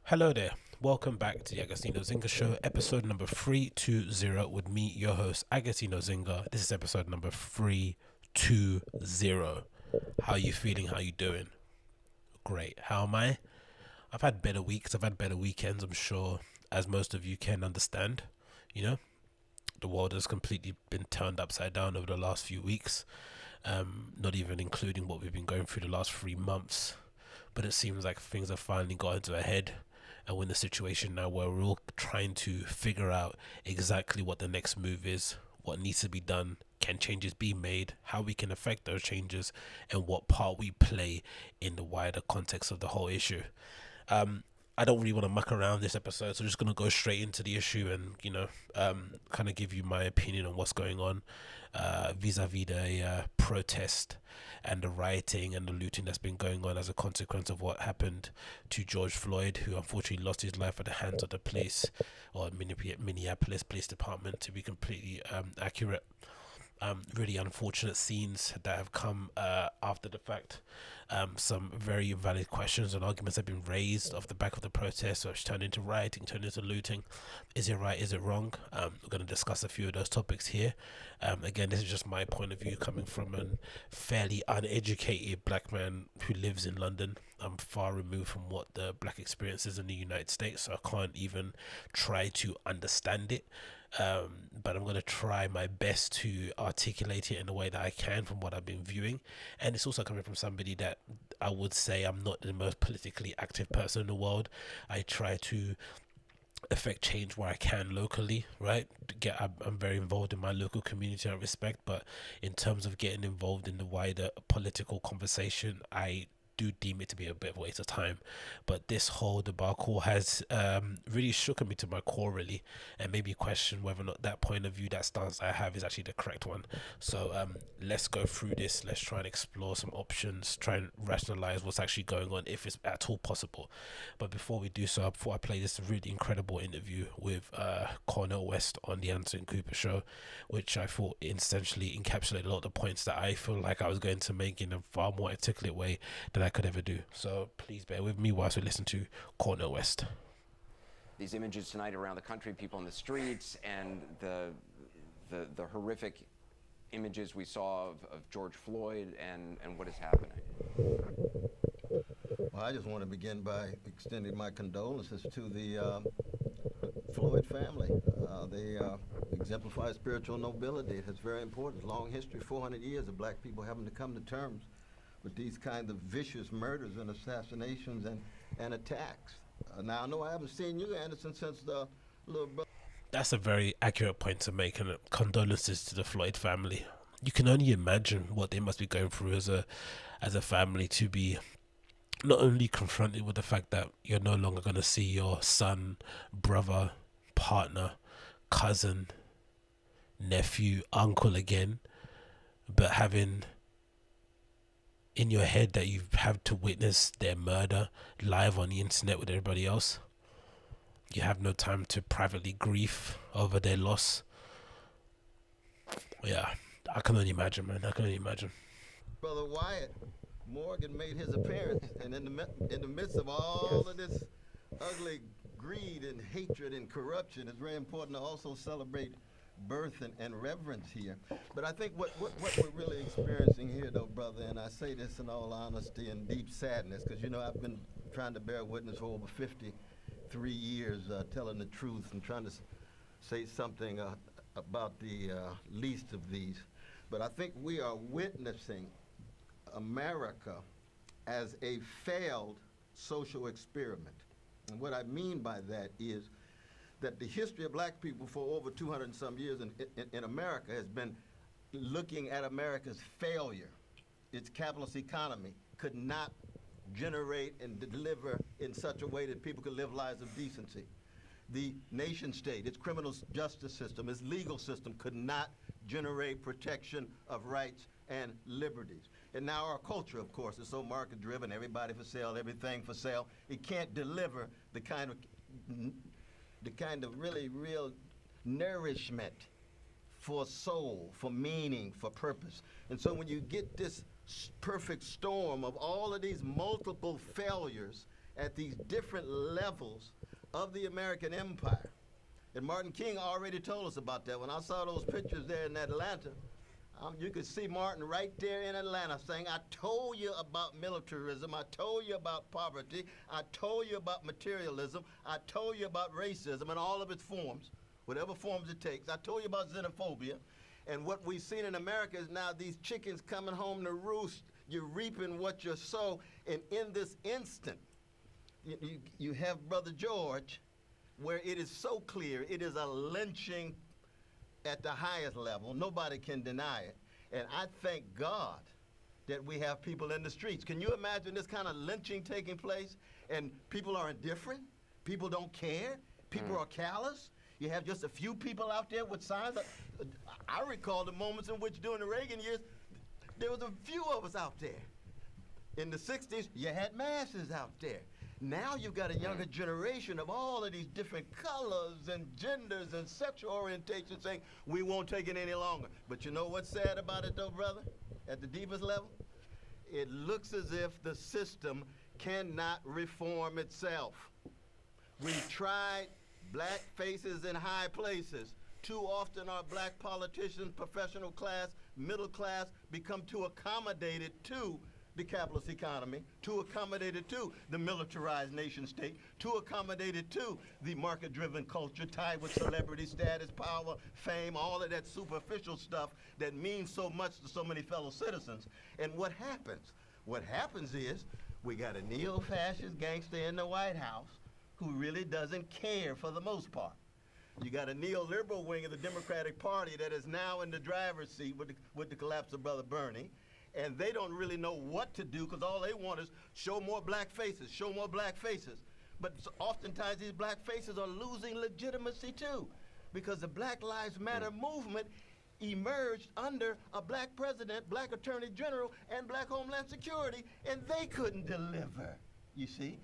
Hello there. Welcome back to the Agostinho Zinga Show, episode number 320 with me, your host, Agostinho Zinga. This is episode number 320. How you feeling? How you doing? Great. How am I? I've had better weeks. I've had better weekends, I'm sure, as most of you can understand. You know, the world has completely been turned upside down over the last few weeks, not even including what we've been going through the last 3 months. But it seems like things have finally gotten to a head, and we're in a situation now where we're all trying to figure out exactly what the next move is, what needs to be done, can changes be made, how we can affect those changes, and what part we play in the wider context of the whole issue. um, I don't really want to muck around this episode, so I'm just gonna go straight into the issue and kind of give you my opinion on what's going on vis-a-vis the protest and the rioting and the looting that's been going on as a consequence of what happened to George Floyd, who unfortunately lost his life at the hands of the police, or Minneapolis Police Department, to be completely accurate. Really unfortunate scenes that have come after the fact. Some very valid questions and arguments have been raised off the back of the protest, which turned into rioting, turned into looting. Is it right? Is it wrong? We're going to discuss a few of those topics here. Again, this is just my point of view coming from a fairly uneducated black man who lives in London. I'm far removed from what the black experience is in the United States, so I can't even try to understand it. But I'm going to try my best to articulate it in a way that I can from what I've been viewing. And it's also coming from somebody that I would say I'm not the most politically active person in the world. I try to affect change where I can locally, right? I'm very involved in my local community, I respect, but in terms of getting involved in the wider political conversation, I do deem it to be a bit of a waste of time. But this whole debacle has really shook me to my core, really, and made me question whether or not that point of view, that stance I have, is actually the correct one. So let's go through this. Let's try and explore some options, try and rationalize what's actually going on, if it's at all possible. But before we do so, before I play this really incredible interview with Cornel West on the Anderson Cooper show, which I thought essentially encapsulated a lot of the points that I feel like I was going to make in a far more articulate way than I could ever do. So please bear with me whilst we listen to Cornel West. These images tonight around the country, people in the streets, and the horrific images we saw of George Floyd and what is happening. Well, I just want to begin by extending my condolences to the Floyd family. They exemplify spiritual nobility. It's very important. Long history, 400 years of black people having to come to terms with these kinds of vicious murders and assassinations and attacks. Now, I know I haven't seen you, Anderson, since the little brother. That's a very accurate point to make, and condolences to the Floyd family. You can only imagine what they must be going through as a family, to be not only confronted with the fact that you're no longer going to see your son, brother, partner, cousin, nephew, uncle again, but having in your head that you have to witness their murder live on the internet with everybody else. You have no time to privately grieve over their loss. Yeah, I can only imagine, man. I can only imagine. Brother Wyatt Morgan made his appearance, and in the midst of all of this ugly greed and hatred and corruption, it's very important to also celebrate birth and reverence here. But I think what we're really experiencing here, though, brother, and I say this in all honesty and deep sadness, because, you know, I've been trying to bear witness for over 53 years, telling the truth and trying to say something about the least of these. But I think we are witnessing America as a failed social experiment. And what I mean by that is that the history of black people for over 200 and some years in America has been looking at America's failure. Its capitalist economy could not generate and deliver in such a way that people could live lives of decency. The nation state, its criminal justice system, its legal system could not generate protection of rights and liberties. And now our culture, of course, is so market driven, everybody for sale, everything for sale. It can't deliver the kind of really real nourishment for soul, for meaning, for purpose. And so when you get this perfect storm of all of these multiple failures at these different levels of the American empire. And Martin King already told us about that. When I saw those pictures there in Atlanta, you could see Martin right there in Atlanta saying, I told you about militarism, I told you about poverty, I told you about materialism, I told you about racism in all of its forms, whatever forms it takes. I told you about xenophobia. And what we've seen in America is now these chickens coming home to roost. You're reaping what you sow. And in this instant, you have Brother George, where it is so clear it is a lynching at the highest level. Nobody can deny it. And I thank God that we have people in the streets. Can you imagine this kind of lynching taking place? And people are indifferent. People don't care. People are callous. You have just a few people out there with signs. I recall the moments in which during the Reagan years, there was a few of us out there. In the 60s, you had masses out there. Now you've got a younger generation of all of these different colors and genders and sexual orientations saying, we won't take it any longer. But you know what's sad about it though, brother? At the deepest level? It looks as if the system cannot reform itself. We've tried black faces in high places. Too often our black politicians, professional class, middle class, become too accommodated to the capitalist economy, too accommodated to the militarized nation state, too accommodated to the market-driven culture tied with celebrity status, power, fame, all of that superficial stuff that means so much to so many fellow citizens. And what happens? What happens is we got a neo-fascist gangster in the White House who really doesn't care for the most part. You got a neoliberal wing of the Democratic Party that is now in the driver's seat with the collapse of Brother Bernie. And they don't really know what to do because all they want is show more black faces, show more black faces. But oftentimes these black faces are losing legitimacy too, because the Black Lives Matter movement emerged under a black president, black attorney general, and black Homeland Security, and they couldn't deliver, you see?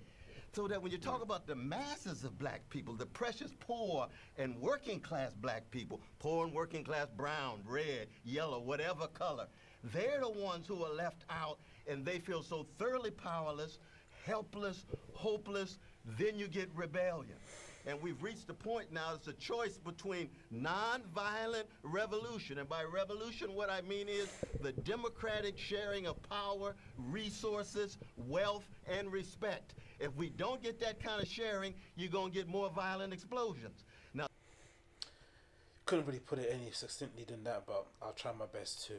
So that when you talk about the masses of black people, the precious poor and working class black people, poor and working class brown, red, yellow, whatever color, they're the ones who are left out, and they feel so thoroughly powerless, helpless, hopeless. Then you get rebellion. And we've reached a point now, it's a choice between nonviolent revolution. And by revolution, what I mean is the democratic sharing of power, resources, wealth, and respect. If we don't get that kind of sharing, you're going to get more violent explosions. Now, couldn't really put it any succinctly than that, but I'll try my best to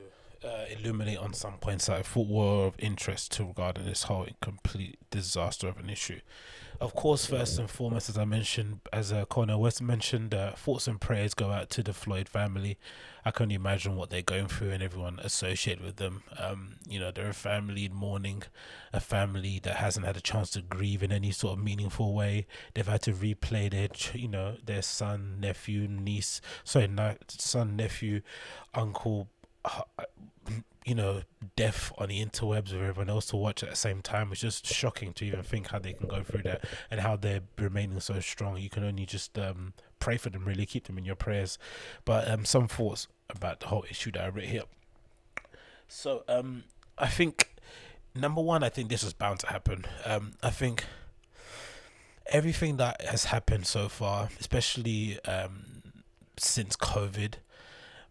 illuminate on some points that I thought were of interest to regarding this whole complete disaster of an issue. Of course, first and foremost, as I mentioned, as Cornel West mentioned, thoughts and prayers go out to the Floyd family. I can only imagine what they're going through and everyone associated with them. They're a family in mourning, a family that hasn't had a chance to grieve in any sort of meaningful way. They've had to replay their son, nephew, uncle, death on the interwebs with everyone else to watch at the same time. It's just shocking to even think how they can go through that and how they're remaining so strong. You can only just pray for them, really keep them in your prayers. But some thoughts about the whole issue that I wrote here. So I think, number one, I think this is bound to happen. I think everything that has happened so far, especially since COVID,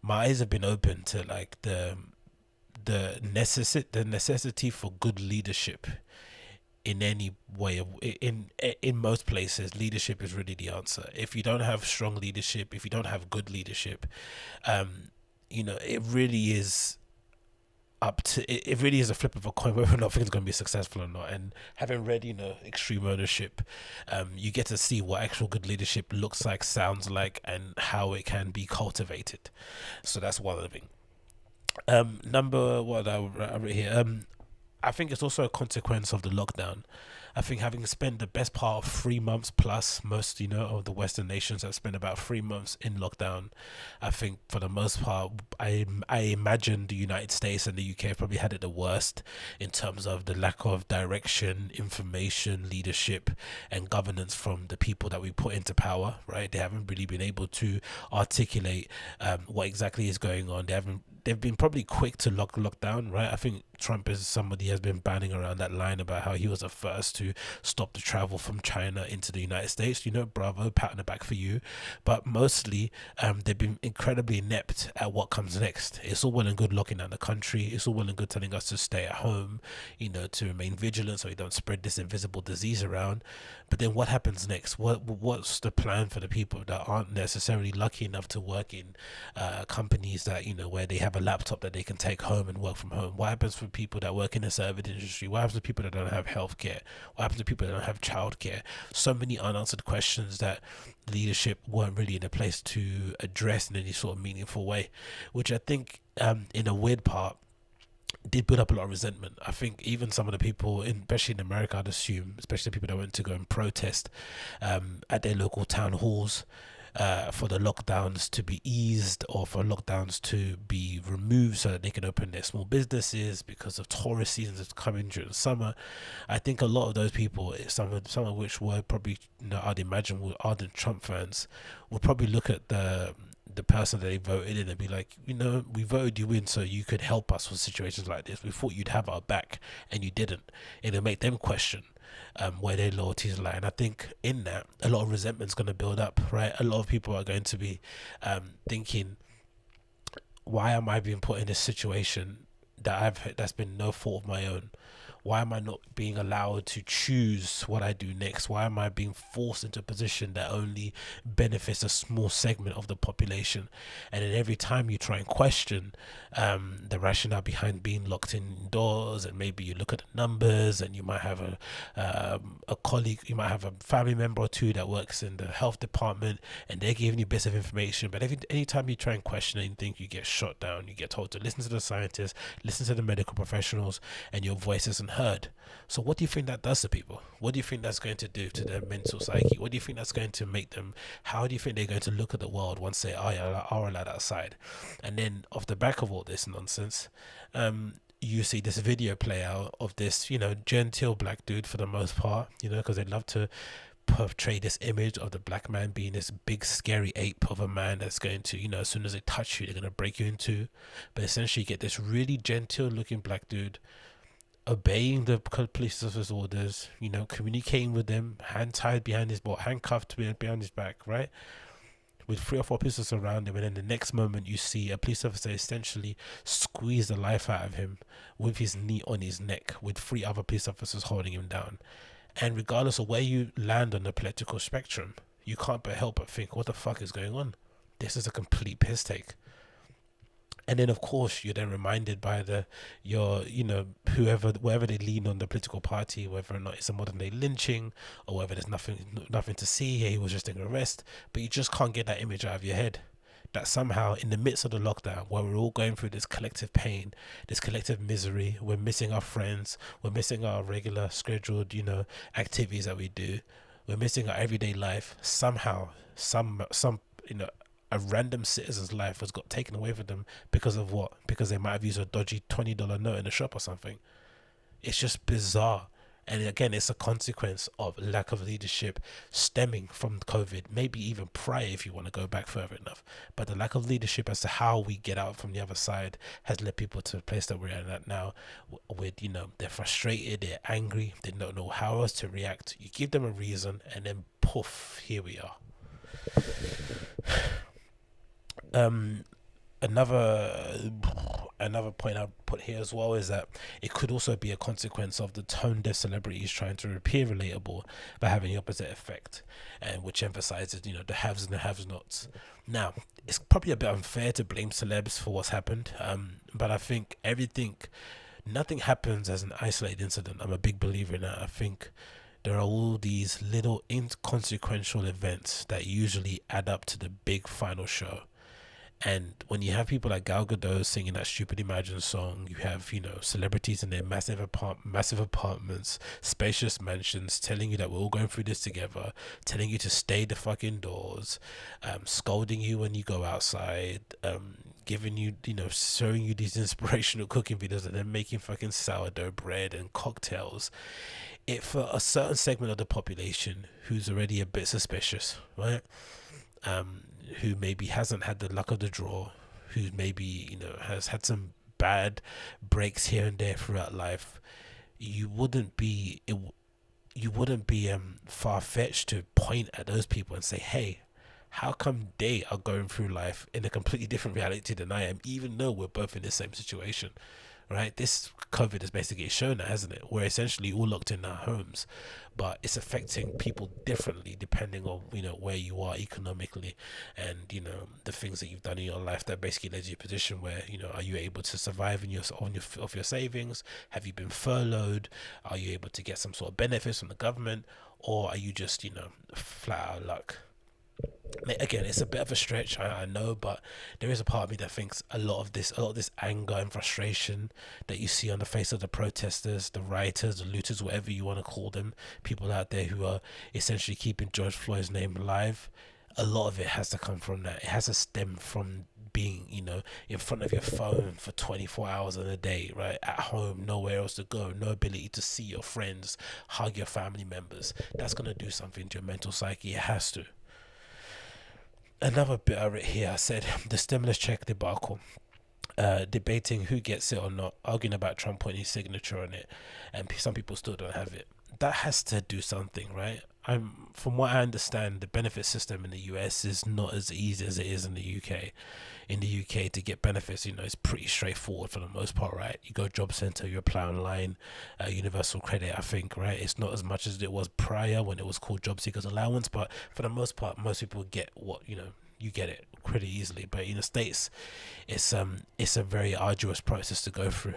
my eyes have been open to like the necessity for good leadership in any way. In most places, leadership is really the answer. If you don't have strong leadership, if you don't have good leadership, it really is it really is a flip of a coin whether or not things are going to be successful or not. And having read Extreme Ownership, you get to see what actual good leadership looks like, sounds like, and how it can be cultivated. So that's one of the things. Number what I wrote here, I think it's also a consequence of the lockdown. I think having spent the best part of 3 months plus, most of the Western nations have spent about 3 months in lockdown. I think for the most part, I imagine the United States and the UK have probably had it the worst in terms of the lack of direction, information, leadership, and governance from the people that we put into power. Right? They haven't really been able to articulate what exactly is going on. They haven't they've been probably quick to lock down, right? I think Trump is somebody has been banning around that line about how he was the first to stop the travel from China into the United States. Bravo, pat on the back for you. But mostly, they've been incredibly inept at what comes next. It's all well and good locking down the country. It's all well and good telling us to stay at home, to remain vigilant so we don't spread this invisible disease around. But then what happens next? What's the plan for the people that aren't necessarily lucky enough to work in companies that, where they have a laptop that they can take home and work from home? What happens for people that work in the service industry? What happens to people that don't have healthcare? What happens to people that don't have childcare? So many unanswered questions that leadership weren't really in a place to address in any sort of meaningful way, which I think, in a weird part, did build up a lot of resentment. I think even some of the people, especially in America, I'd assume, especially the people that went to go and protest at their local town halls, for the lockdowns to be eased or for lockdowns to be removed so that they can open their small businesses because of tourist seasons that's coming during the summer. I think a lot of those people, some of which were probably, I'd imagine, were ardent Trump fans, would probably look at the person that they voted in and be like, we voted you in so you could help us with situations like this. We thought you'd have our back and you didn't. It'll make them question where their loyalties lie. And I think in that, a lot of resentment's going to build up, right? A lot of people are going to be thinking, why am I being put in this situation that's been no fault of my own? Why am I not being allowed to choose what I do next? Why am I being forced into a position that only benefits a small segment of the population? And then every time you try and question the rationale behind being locked indoors, and maybe you look at the numbers, and you might have a colleague, you might have a family member or two that works in the health department, and they're giving you bits of information. But anytime you try and question anything, you get shot down. You get told to listen to the scientists, listen to the medical professionals, and your voice isn't heard. So what do you think that does to people? What do you think that's going to do to their mental psyche? What do you think that's going to make them? How do you think they're going to look at the world once they are allowed outside? And then off the back of all this nonsense, you see this video play out of this, genteel black dude for the most part, because they love to portray this image of the black man being this big scary ape of a man that's going to, as soon as they touch you, they're going to break you in two. But essentially you get this really genteel looking black dude obeying the police officer's orders, communicating with them, hand-tied behind his back, handcuffed behind his back, right? With 3 or 4 police around him, and then the next moment you see a police officer essentially squeeze the life out of him with his knee on his neck, with 3 other police officers holding him down. And regardless of where you land on the political spectrum, you can't but help but think, what the fuck is going on? This is a complete piss take. And then, of course, you're then reminded by whoever they lean on the political party, whether or not it's a modern day lynching or whether there's nothing to see here, he was just an arrest. But you just can't get that image out of your head. That somehow, in the midst of the lockdown, where we're all going through this collective pain, this collective misery, we're missing our friends, we're missing our regular scheduled, activities that we do, we're missing our everyday life. Somehow, a random citizen's life has got taken away from them because of what? Because they might have used a dodgy $20 note in a shop or something. It's just bizarre. And again, it's a consequence of lack of leadership stemming from COVID, maybe even prior if you want to go back further enough. But the lack of leadership as to how we get out from the other side has led people to a place that we're at now with, they're frustrated, they're angry, they don't know how else to react. You give them a reason and then poof, here we are. Another point I put here as well is that it could also be a consequence of the tone deaf celebrities trying to appear relatable but having the opposite effect, and which emphasizes the haves and the have-nots. Now, it's probably a bit unfair to blame celebs for what's happened, but I think nothing happens as an isolated incident. I'm a big believer in that. I think there are all these little inconsequential events that usually add up to the big final show. And when you have people like Gal Gadot singing that stupid Imagine song, you have, celebrities in their massive apartments, spacious mansions, telling you that we're all going through this together, telling you to stay the fuck indoors, scolding you when you go outside, giving you, showing you these inspirational cooking videos, and then making fucking sourdough bread and cocktails. It, for a certain segment of the population who's already a bit suspicious, right? Who maybe hasn't had the luck of the draw, who maybe, has had some bad breaks here and there throughout life, you wouldn't be far-fetched to point at those people and say, hey, how come they are going through life in a completely different reality than I am, even though we're both in the same situation, right? This COVID has basically shown that, hasn't it? We're essentially all locked in our homes, but it's affecting people differently depending on, where you are economically, and, the things that you've done in your life that basically led you to a position where, are you able to survive off your savings? Have you been furloughed? Are you able to get some sort of benefits from the government? Or are you just, flat out luck? Again, it's a bit of a stretch, I know, but there is a part of me that thinks a lot of this anger and frustration that you see on the face of the protesters, the rioters, the looters, whatever you want to call them, people out there who are essentially keeping George Floyd's name alive, a lot of it has to come from that. It has to stem from being, in front of your phone for 24 hours in a day, right? At home, nowhere else to go, no ability to see your friends, hug your family members. That's going to do something to your mental psyche. It has to. Another bit I read here, I said the stimulus check debacle, debating who gets it or not, arguing about Trump putting his signature on it, and some people still don't have it. That has to do something, right? From what I understand, the benefit system in the US is not as easy as it is in the UK. In the UK, to get benefits, it's pretty straightforward for the most part, right? You go job centre, you apply online, universal credit, I think, right? It's not as much as it was prior when it was called job seekers allowance, but for the most part, most people get what, you get it pretty easily. But in the States, it's a very arduous process to go through.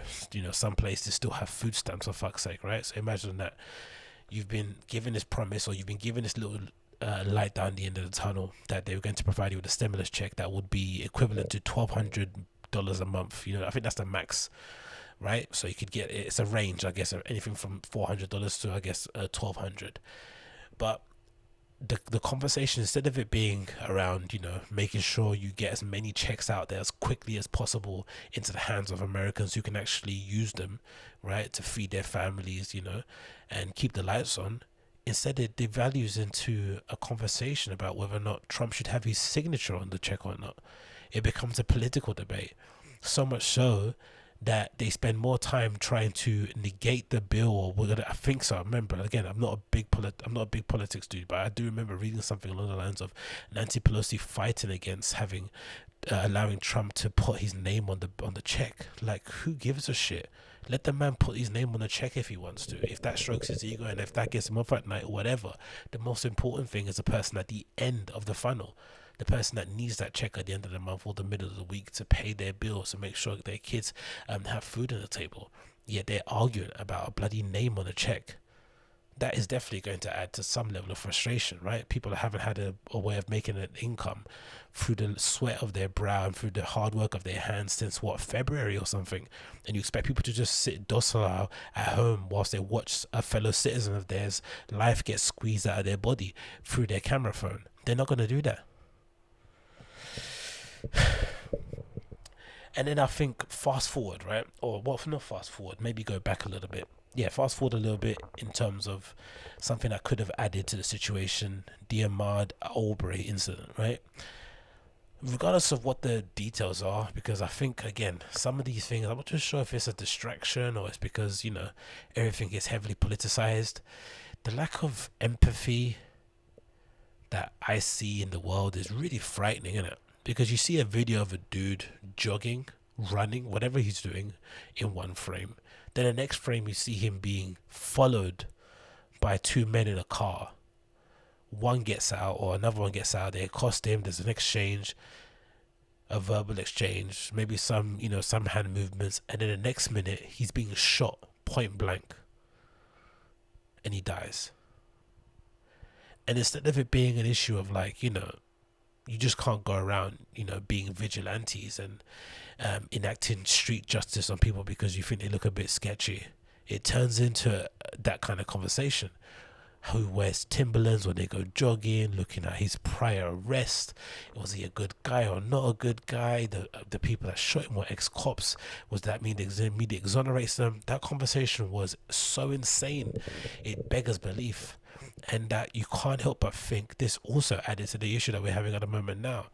Some places still have food stamps, for fuck's sake, right? So imagine that you've been given this promise, or you've been given this little light down the end of the tunnel, that they were going to provide you with a stimulus check that would be equivalent to $1,200 a month. I think that's the max, right? So you could get, it's a range, I guess, of anything from $400 to, I guess, $1,200. But the conversation, instead of it being around, making sure you get as many checks out there as quickly as possible into the hands of Americans who can actually use them, right, to feed their families, and keep the lights on, instead it devalues into a conversation about whether or not Trump should have his signature on the check or not. It becomes a political debate, so much so that they spend more time trying to negate the bill. I think so. I remember, again, I'm not a big politics dude, but I do remember reading something along the lines of Nancy Pelosi fighting against having allowing Trump to put his name on the check. Like, who gives a shit? Let the man put his name on the check if he wants to. If that strokes his ego and if that gets him up at night or whatever, the most important thing is the person at the end of the funnel. The person that needs that check at the end of the month or the middle of the week to pay their bills, to make sure their kids have food on the table. Yet they're arguing about a bloody name on a check. That is definitely going to add to some level of frustration, right? People haven't had a way of making an income through the sweat of their brow and through the hard work of their hands since, February or something. And you expect people to just sit docile at home whilst they watch a fellow citizen of theirs' life get squeezed out of their body through their camera phone. They're not going to do that. And then I think fast forward, right? Or not fast forward, maybe go back a little bit. Yeah, fast forward a little bit in terms of something that could have added to the situation, the Ahmaud Arbery incident, right? Regardless of what the details are, because I think, again, some of these things, I'm not too sure if it's a distraction or it's because, everything is heavily politicized. The lack of empathy that I see in the world is really frightening, isn't it? Because you see a video of a dude jogging, running, whatever he's doing in one frame. Then the next frame you see him being followed by two men in a car. One gets out or another one gets out. They accost him. There's an exchange, a verbal exchange, maybe some hand movements. And then the next minute he's being shot point blank. And he dies. And instead of it being an issue of you just can't go around, being vigilantes and enacting street justice on people because you think they look a bit sketchy. It turns into that kind of conversation. Who wears Timberlands when they go jogging, looking at his prior arrest. Was he a good guy or not a good guy? The people that shot him were ex-cops. Was that mean the media exonerates them? That conversation was so insane. It beggars belief. And that you can't help but think this also added to the issue that we're having at the moment now.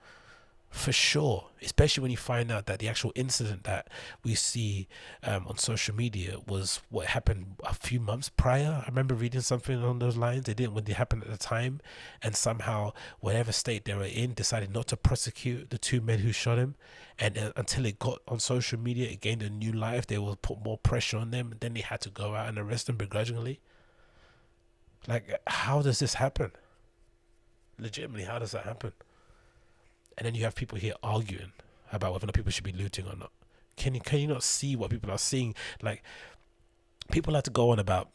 For sure, especially when you find out that the actual incident that we see on social media was what happened a few months prior. I remember reading something along those lines. They didn't when they happened at the time, and somehow whatever state they were in decided not to prosecute the two men who shot him, and until it got on social media, it gained a new life. They will put more pressure on them, and then they had to go out and arrest them begrudgingly. Like, how does this happen? Legitimately, how does that happen? And then you have people here arguing about whether or not people should be looting or not. Can you not see what people are seeing? Like, people like to go on about,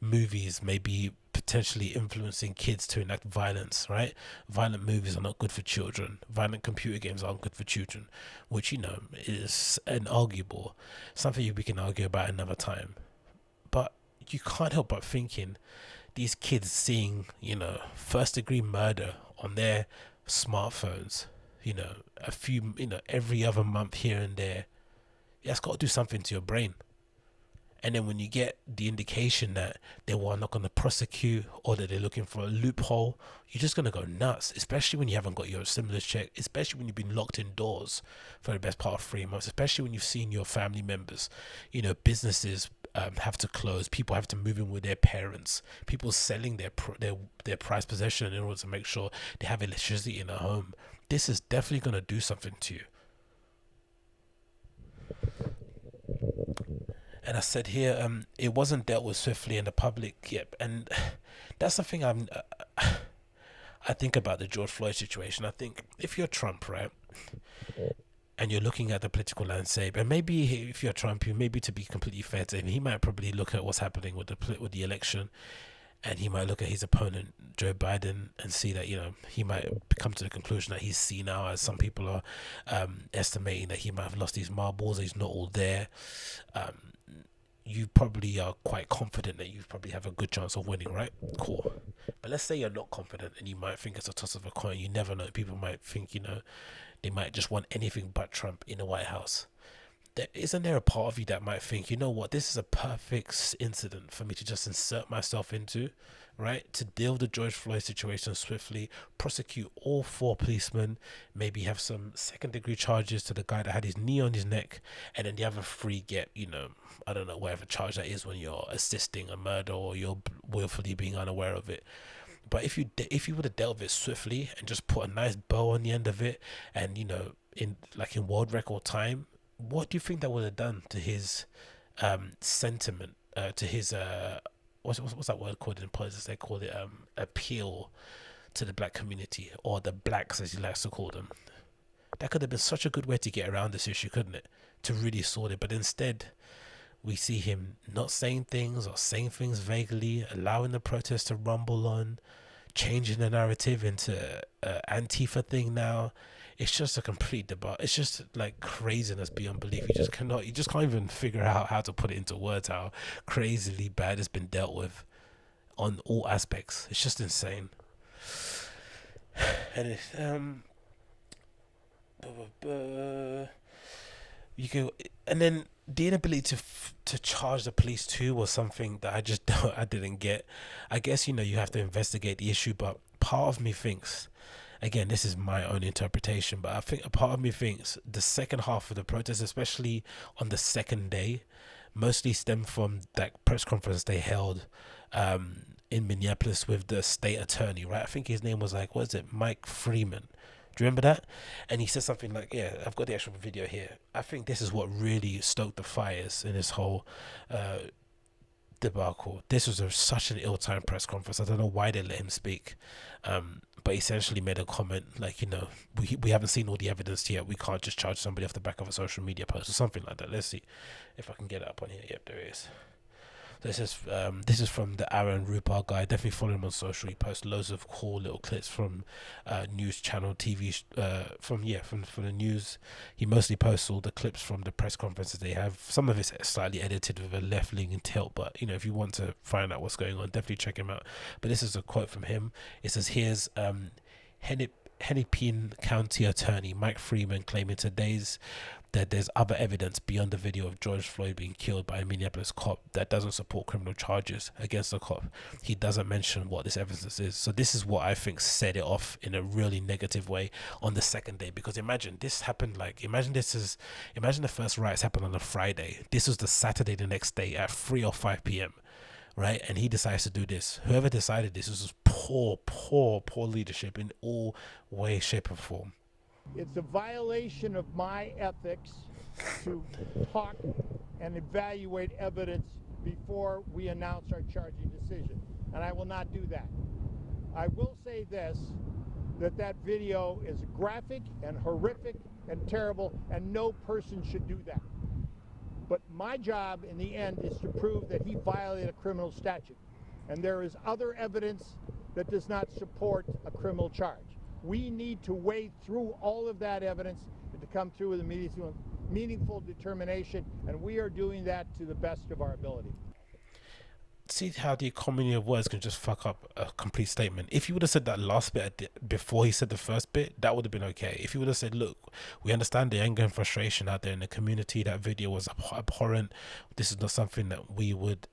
movies maybe potentially influencing kids to enact violence, right? Violent movies are not good for children. Violent computer games aren't good for children, which, is inarguable. Something we can argue about another time. But you can't help but thinking these kids seeing, first degree murder on their smartphones, a few, every other month here and there, that's got to do something to your brain. And then when you get the indication that they were not going to prosecute or that they're looking for a loophole, you're just going to go nuts, especially when you haven't got your stimulus check, especially when you've been locked indoors for the best part of 3 months, especially when you've seen your family members, businesses have to close, people have to move in with their parents, people selling their prized possession in order to make sure they have electricity in their home. This is definitely going to do something to you. And I said here, it wasn't dealt with swiftly in the public yet, and that's the thing I think about the George Floyd situation. I think if you're Trump, right, and you're looking at the political landscape, and maybe if you're Trump, maybe to be completely fair to him, he might probably look at what's happening with the election, and he might look at his opponent Joe Biden and see that he might come to the conclusion that he's seen now, as some people are estimating that he might have lost his marbles, he's not all there. You probably are quite confident that you probably have a good chance of winning, right? Cool. But let's say you're not confident and you might think it's a toss of a coin. You never know. People might think, they might just want anything but Trump in the White House. Isn't there a part of you that might think, you know what, this is a perfect incident for me to just insert myself into, right? To deal with the George Floyd situation swiftly, prosecute all 4 policemen, maybe have some second degree charges to the guy that had his knee on his neck, and then the other 3 get, I don't know, whatever charge that is when you're assisting a murder or you're willfully being unaware of it. But if you would have dealt with it swiftly and just put a nice bow on the end of it, and in world record time, what do you think that would have done to his sentiment, to his what's that word called in politics? They call it appeal to the black community, or the blacks as he likes to call them. That could have been such a good way to get around this issue, couldn't it? To really sort it. But instead, we see him not saying things, or saying things vaguely, allowing the protest to rumble on, changing the narrative into Antifa thing now. It's just a complete debate. It's just like craziness beyond belief. You just can't even figure out how to put it into words how crazily bad it's been dealt with on all aspects. It's just insane. And you go, and then the inability to charge the police too was something that I didn't get. I guess you have to investigate the issue, but part of me thinks, again, this is my own interpretation, but I think a part of me thinks the second half of the protest, especially on the second day, mostly stemmed from that press conference they held in Minneapolis with the state attorney, right? I think his name was Mike Freeman. Do you remember that? And he said something like, yeah, I've got the actual video here. I think this is what really stoked the fires in this whole debacle. This was such an ill-timed press conference. I don't know why they let him speak. But essentially made a comment like, we haven't seen all the evidence yet. We can't just charge somebody off the back of a social media post or something like that. Let's see if I can get it up on here. Yep, there it is. This is from the Aaron Rupar guy. Definitely follow him on social. He posts loads of cool little clips from news channel TV from the news. He mostly posts all the clips from the press conferences they have. Some of it's slightly edited with a left-leaning tilt, but if you want to find out what's going on, definitely check him out. But this is a quote from him. It says, "Here's Hennepin County Attorney Mike Freeman claiming today's that there's other evidence beyond the video of George Floyd being killed by a Minneapolis cop that doesn't support criminal charges against the cop. He doesn't mention what this evidence is. So this is what I think set it off in a really negative way on the second day, because imagine this happened, like imagine the first riots happened on a Friday. This was the Saturday the next day at 3 or 5 p.m. right? And he decides to do this. Whoever decided this was poor leadership in all way, shape, or form. It's a violation of my ethics to talk and evaluate evidence before we announce our charging decision, and I will not do that. I will say this, that video is graphic and horrific and terrible, and no person should do that. But my job in the end is to prove that he violated a criminal statute, and there is other evidence that does not support a criminal charge. We need to wade through all of that evidence and to come through with a meaningful determination, and we are doing that to the best of our ability. See how the economy of words can just fuck up a complete statement. If you would have said that last bit before he said the first bit, that would have been okay. If you would have said, look, we understand the anger and frustration out there in the community, that video was abhorrent, this is not something that we would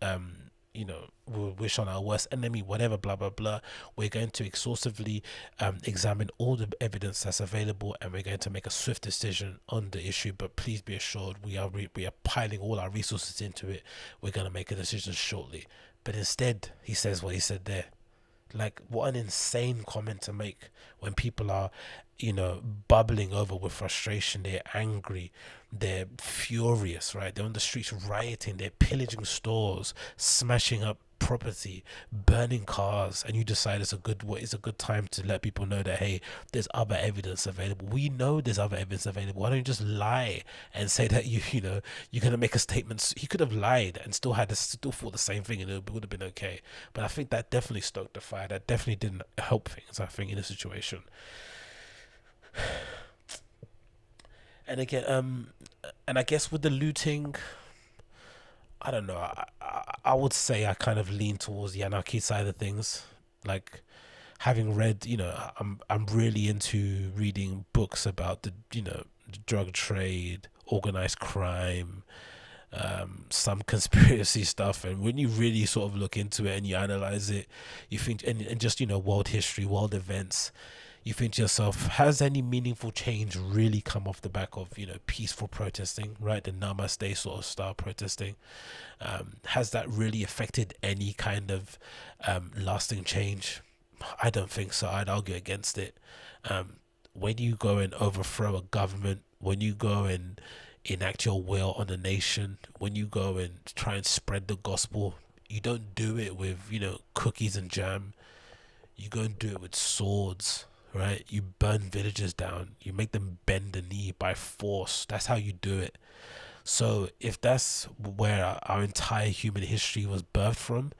we would wish on our worst enemy, whatever, blah blah blah. We're going to exhaustively examine all the evidence that's available, and we're going to make a swift decision on the issue. But please be assured, we are piling all our resources into it. We're going to make a decision shortly. But instead, he says what he said there. Like, what an insane comment to make when people are, bubbling over with frustration. They're angry, they're furious, right? They're on the streets rioting, they're pillaging stores, smashing up property, burning cars, and you decide it's a good time to let people know that, hey, there's other evidence available. We know there's other evidence available. Why don't you just lie and say that you're gonna make a statement? He could have lied and still thought the same thing, and it would have been okay. But I think that definitely stoked the fire. That definitely didn't help things, I think, in the situation. And again, and I guess with the looting, I don't know. I would say I kind of lean towards the anarchy side of things. Like, having read, I'm really into reading books about the drug trade, organized crime, some conspiracy stuff. And when you really sort of look into it and you analyze it, you think, and just world history, world events, you think to yourself, has any meaningful change really come off the back of peaceful protesting, right? The Namaste sort of style protesting. Has that really affected any kind of lasting change? I don't think so. I'd argue against it. When you go and overthrow a government, when you go and enact your will on a nation, when you go and try and spread the gospel, you don't do it with cookies and jam. You go and do it with swords, right? You burn villages down. You make them bend the knee by force. That's how you do it. So if that's where our entire human history was birthed from,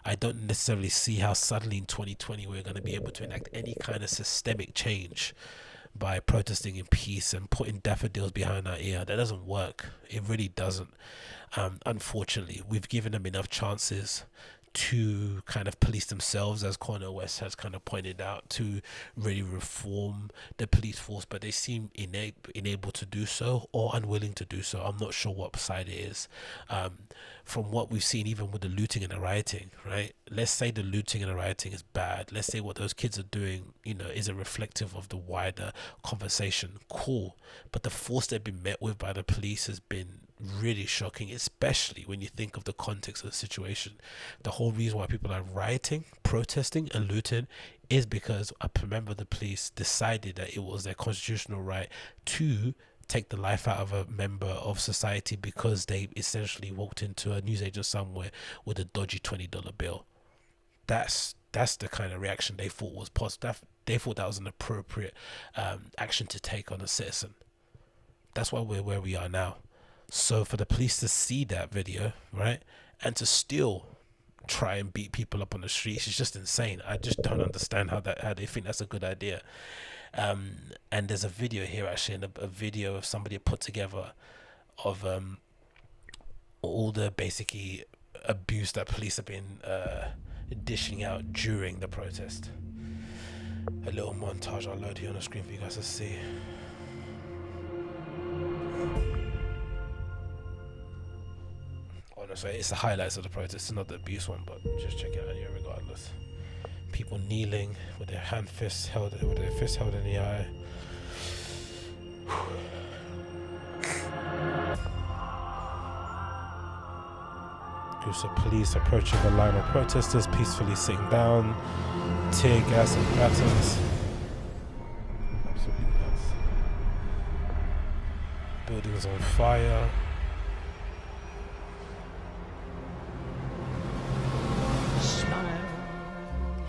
I don't necessarily see how suddenly in 2020 we're going to be able to enact any kind of systemic change by protesting in peace and putting daffodils behind our ear. That doesn't work. It really doesn't. Unfortunately, we've given them enough chances to kind of police themselves, as Cornel West has kind of pointed out, to really reform the police force, but they seem unable to do so, or unwilling to do so. I'm not sure what side it is. From what we've seen, even with the looting and the rioting, right? Let's say the looting and the rioting is bad. Let's say what those kids are doing, isn't reflective of the wider conversation. Cool. But the force they've been met with by the police has been really shocking, especially when you think of the context of the situation. The whole reason why people are rioting, protesting, and looting is because a member of the police decided that it was their constitutional right to take the life out of a member of society because they essentially walked into a newsagent somewhere with a dodgy $20 bill. That's the kind of reaction they thought was positive. They thought that was an appropriate action to take on a citizen. That's why we're where we are now. So for the police to see that video, right, and to still try and beat people up on the streets is just insane. I just don't understand how they think that's a good idea. And there's a video here, actually, and a video of somebody put together of all the basically abuse that police have been dishing out during the protest. A little montage I'll load here on the screen for you guys to see. Honestly, it's the highlights of the protest. It's not the abuse one, but just check it out here regardless. People kneeling with their fists held in the air. Groups of police approaching the line of protesters, peacefully sitting down. Tear gas and batons. Absolutely nuts. Buildings on fire.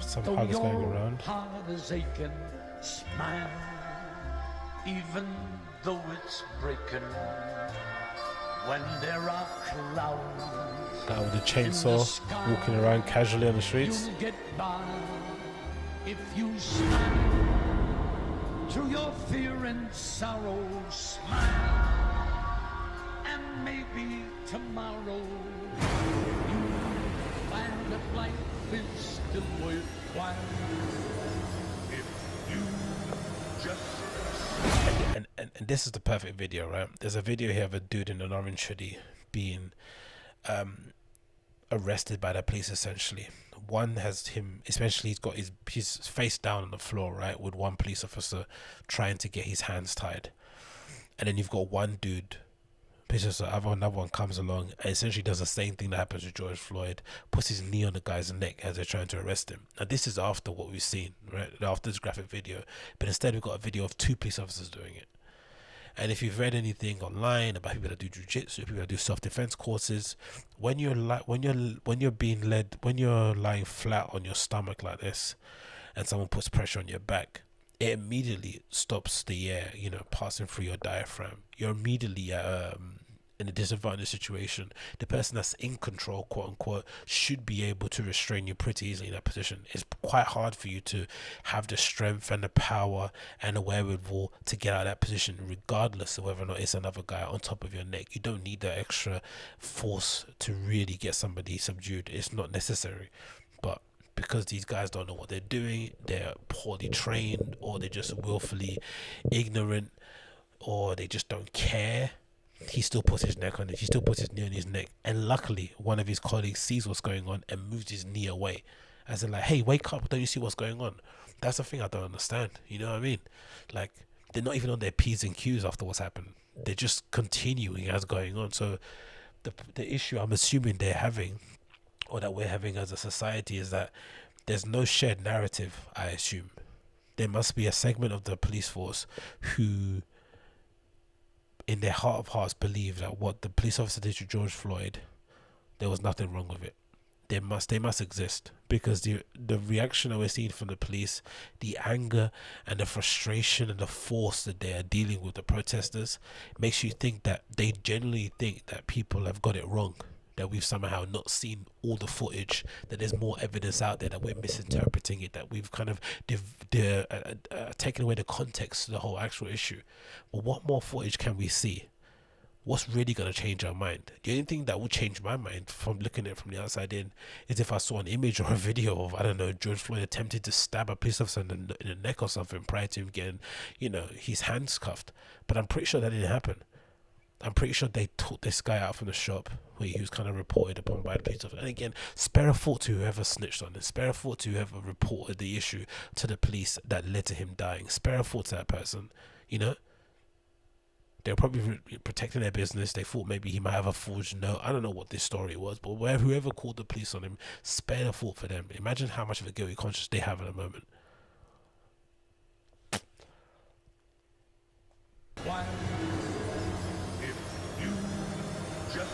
Some hugs going around. Heart is aching, smile, even though it's breaking. When there are clouds, Guy with a chainsaw walking around casually on the streets. you'll get by if you smile through your fear and sorrow. Smile, and maybe tomorrow you'll find that life is still worthwhile if you just. And this is the perfect video, right? There's a video here of a dude in an orange hoodie being arrested by the police, essentially. One has him, especially he's got his face down on the floor, right, with one police officer trying to get his hands tied. And then you've got one dude, another one comes along and essentially does the same thing that happens with George Floyd, puts his knee on the guy's neck as they're trying to arrest him. Now this is after what we've seen, right, after this graphic video, but instead we've got a video of two police officers doing it. And if you've read anything online about people that do jiu-jitsu, people that do self-defense courses, when you're lying flat on your stomach like this, and someone puts pressure on your back, it immediately stops the air, passing through your diaphragm. You're immediately in a disadvantaged situation. The person that's in control, quote unquote, should be able to restrain you pretty easily in that position. It's quite hard for you to have the strength and the power and the wherewithal to get out of that position, regardless of whether or not it's another guy on top of your neck. You don't need that extra force to really get somebody subdued. It's not necessary. But because these guys don't know what they're doing, they're poorly trained, or they're just willfully ignorant, or they just don't care, he still puts his neck on it. He still puts his knee on his neck. And luckily, one of his colleagues sees what's going on and moves his knee away. As in like, hey, wake up, don't you see what's going on? That's the thing I don't understand. You know what I mean? Like, they're not even on their P's and Q's after what's happened. They're just continuing as going on. So the issue I'm assuming they're having, or that we're having as a society, is that there's no shared narrative, I assume. There must be a segment of the police force who, in their heart of hearts, believe that what the police officer did to George Floyd, there was nothing wrong with it. They must exist, because the reaction that we're seeing from the police, the anger and the frustration and the force that they are dealing with the protesters, makes you think that they genuinely think that people have got it wrong, that we've somehow not seen all the footage, that there's more evidence out there, that we're misinterpreting it, that we've kind of taken away the context to the whole actual issue. But what more footage can we see? What's really going to change our mind? The only thing that would change my mind from looking at it from the outside in is if I saw an image or a video of, I don't know, George Floyd attempted to stab a police officer in the neck or something prior to him getting, his hands cuffed. But I'm pretty sure that didn't happen. I'm pretty sure they took this guy out from the shop where he was kind of reported upon by the police officer. And again, spare a thought to whoever snitched on him. Spare a thought to whoever reported the issue to the police that led to him dying. Spare a thought to that person. They were probably protecting their business. They thought maybe he might have a forged note. I don't know what this story was, but whoever called the police on him, spare a thought for them. Imagine how much of a guilty conscience they have at the moment. Why? If you just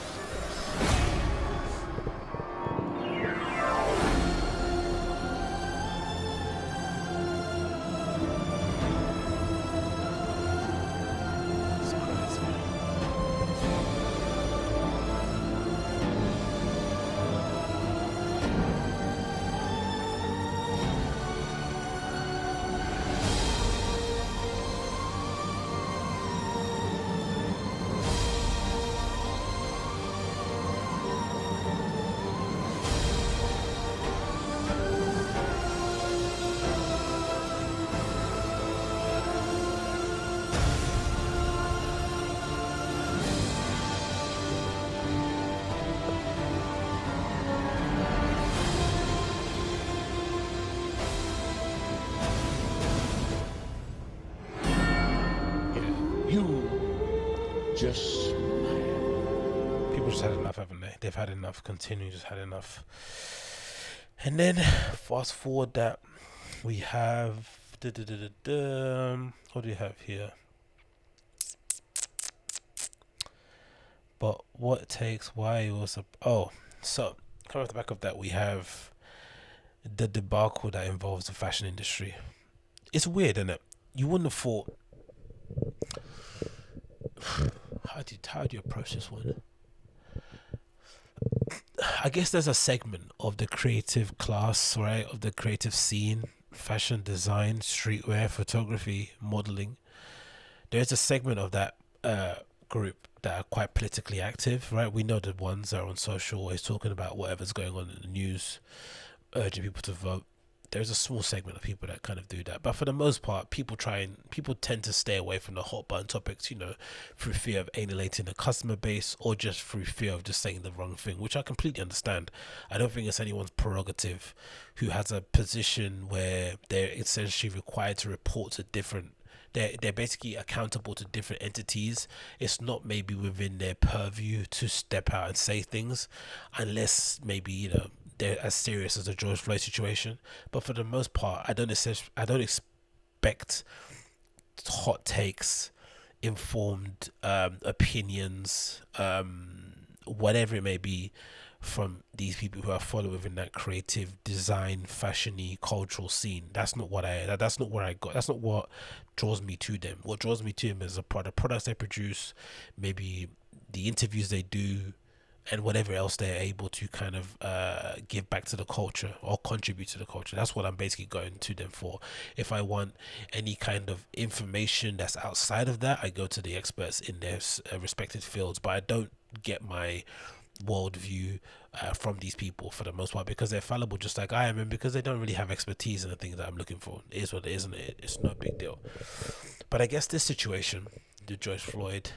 just smile. People just had enough, haven't they? They've had enough. Continue, just had enough. And then fast forward that we have what do we have here? But what takes why was so coming off the back of that, we have the debacle that involves the fashion industry. It's weird, isn't it? You wouldn't have thought. How do you approach this one? I guess there's a segment of the creative class, right, of the creative scene, fashion design, streetwear, photography, modeling. There's a segment of that group that are quite politically active, right? We know the ones that are on social, always talking about whatever's going on in the news, urging people to vote. There's a small segment of people that kind of do that, but for the most part, people tend to stay away from the hot button topics, through fear of alienating the customer base, or just through fear of just saying the wrong thing, which I completely understand. I don't think it's anyone's prerogative who has a position where they're essentially required to report to different. They're basically accountable to different entities. It's not maybe within their purview to step out and say things, unless maybe they're as serious as the George Floyd situation. But for the most part, I don't expect hot takes, informed opinions, whatever it may be, from these people who are followed within that creative design, fashiony, cultural scene. That's not where I got. That's not what draws me to them. What draws me to them is the products they produce, maybe the interviews they do, and whatever else they're able to kind of give back to the culture or contribute to the culture. That's what I'm basically going to them for. If I want any kind of information that's outside of that, I go to the experts in their respected fields, but I don't get my worldview from these people for the most part, because they're fallible just like I am, and because they don't really have expertise in the things that I'm looking for. It is what it is, and it's no big deal. But I guess this situation, the George Floyd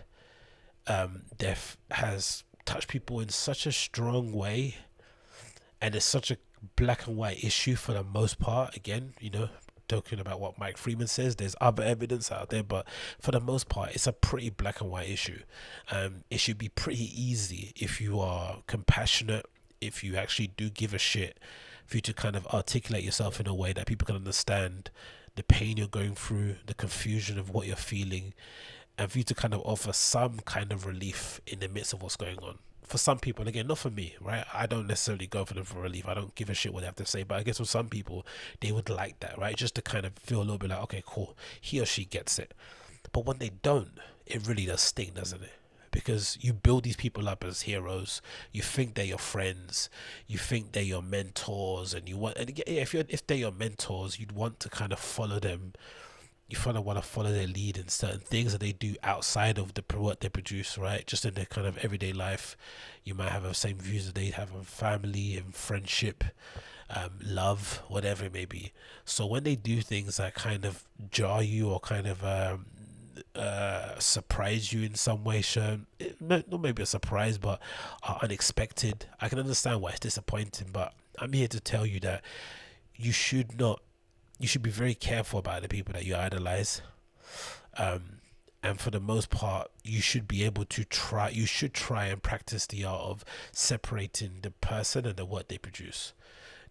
death, has touched people in such a strong way, and it's such a black and white issue for the most part. Again, talking about what Mike Freeman says, there's other evidence out there, but for the most part, it's a pretty black and white issue. It should be pretty easy, if you are compassionate, if you actually do give a shit, for you to kind of articulate yourself in a way that people can understand the pain you're going through, the confusion of what you're feeling, and for you to kind of offer some kind of relief in the midst of what's going on. For some people, and again, not for me, right? I don't necessarily go for them for relief. I don't give a shit what they have to say, but I guess for some people, they would like that, right? Just to kind of feel a little bit like, okay, cool, he or she gets it. But when they don't, it really does sting, doesn't it? Because you build these people up as heroes. You think they're your friends. You think they're your mentors, and if they're your mentors, you'd want to kind of follow them. You want to follow their lead in certain things that they do outside of what they produce, right? Just in their kind of everyday life, you might have the same views that they have on family and friendship, love, whatever it may be. So when they do things that kind of jar you or kind of surprise you in some way, not maybe a surprise, but are unexpected, I can understand why it's disappointing. But I'm here to tell you that you should be very careful about the people that you idolize. And for the most part, you should try and practice the art of separating the person and the work they produce.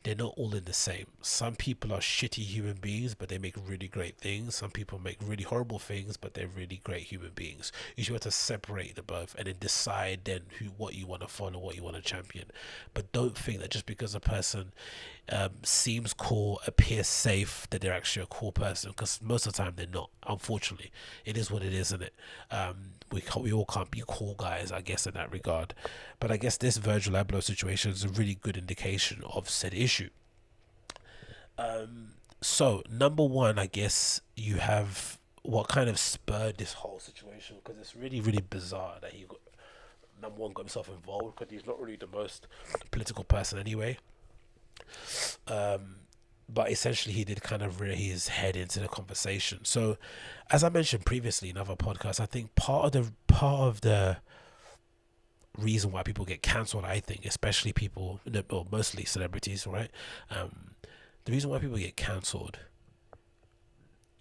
They're not all in the same. Some people are shitty human beings, but they make really great things. Some people make really horrible things, but they're really great human beings. You should have to separate the both and then decide then what you want to follow, what you want to champion. But don't think that just because a person seems cool, appears safe, that they're actually a cool person, because most of the time they're not. Unfortunately, it is what it is, isn't it? We all can't be cool guys, I guess, in that regard. But I guess this Virgil Abloh situation is a really good indication of said issue. So number one, I guess you have what kind of spurred this whole situation, because it's really, really bizarre that number one got himself involved, because he's not really the most political person anyway. But essentially he did kind of rear his head into the conversation. So as I mentioned previously in other podcasts, I think part of the reason why people get cancelled, I think, especially people, or mostly celebrities, right? The reason why people get cancelled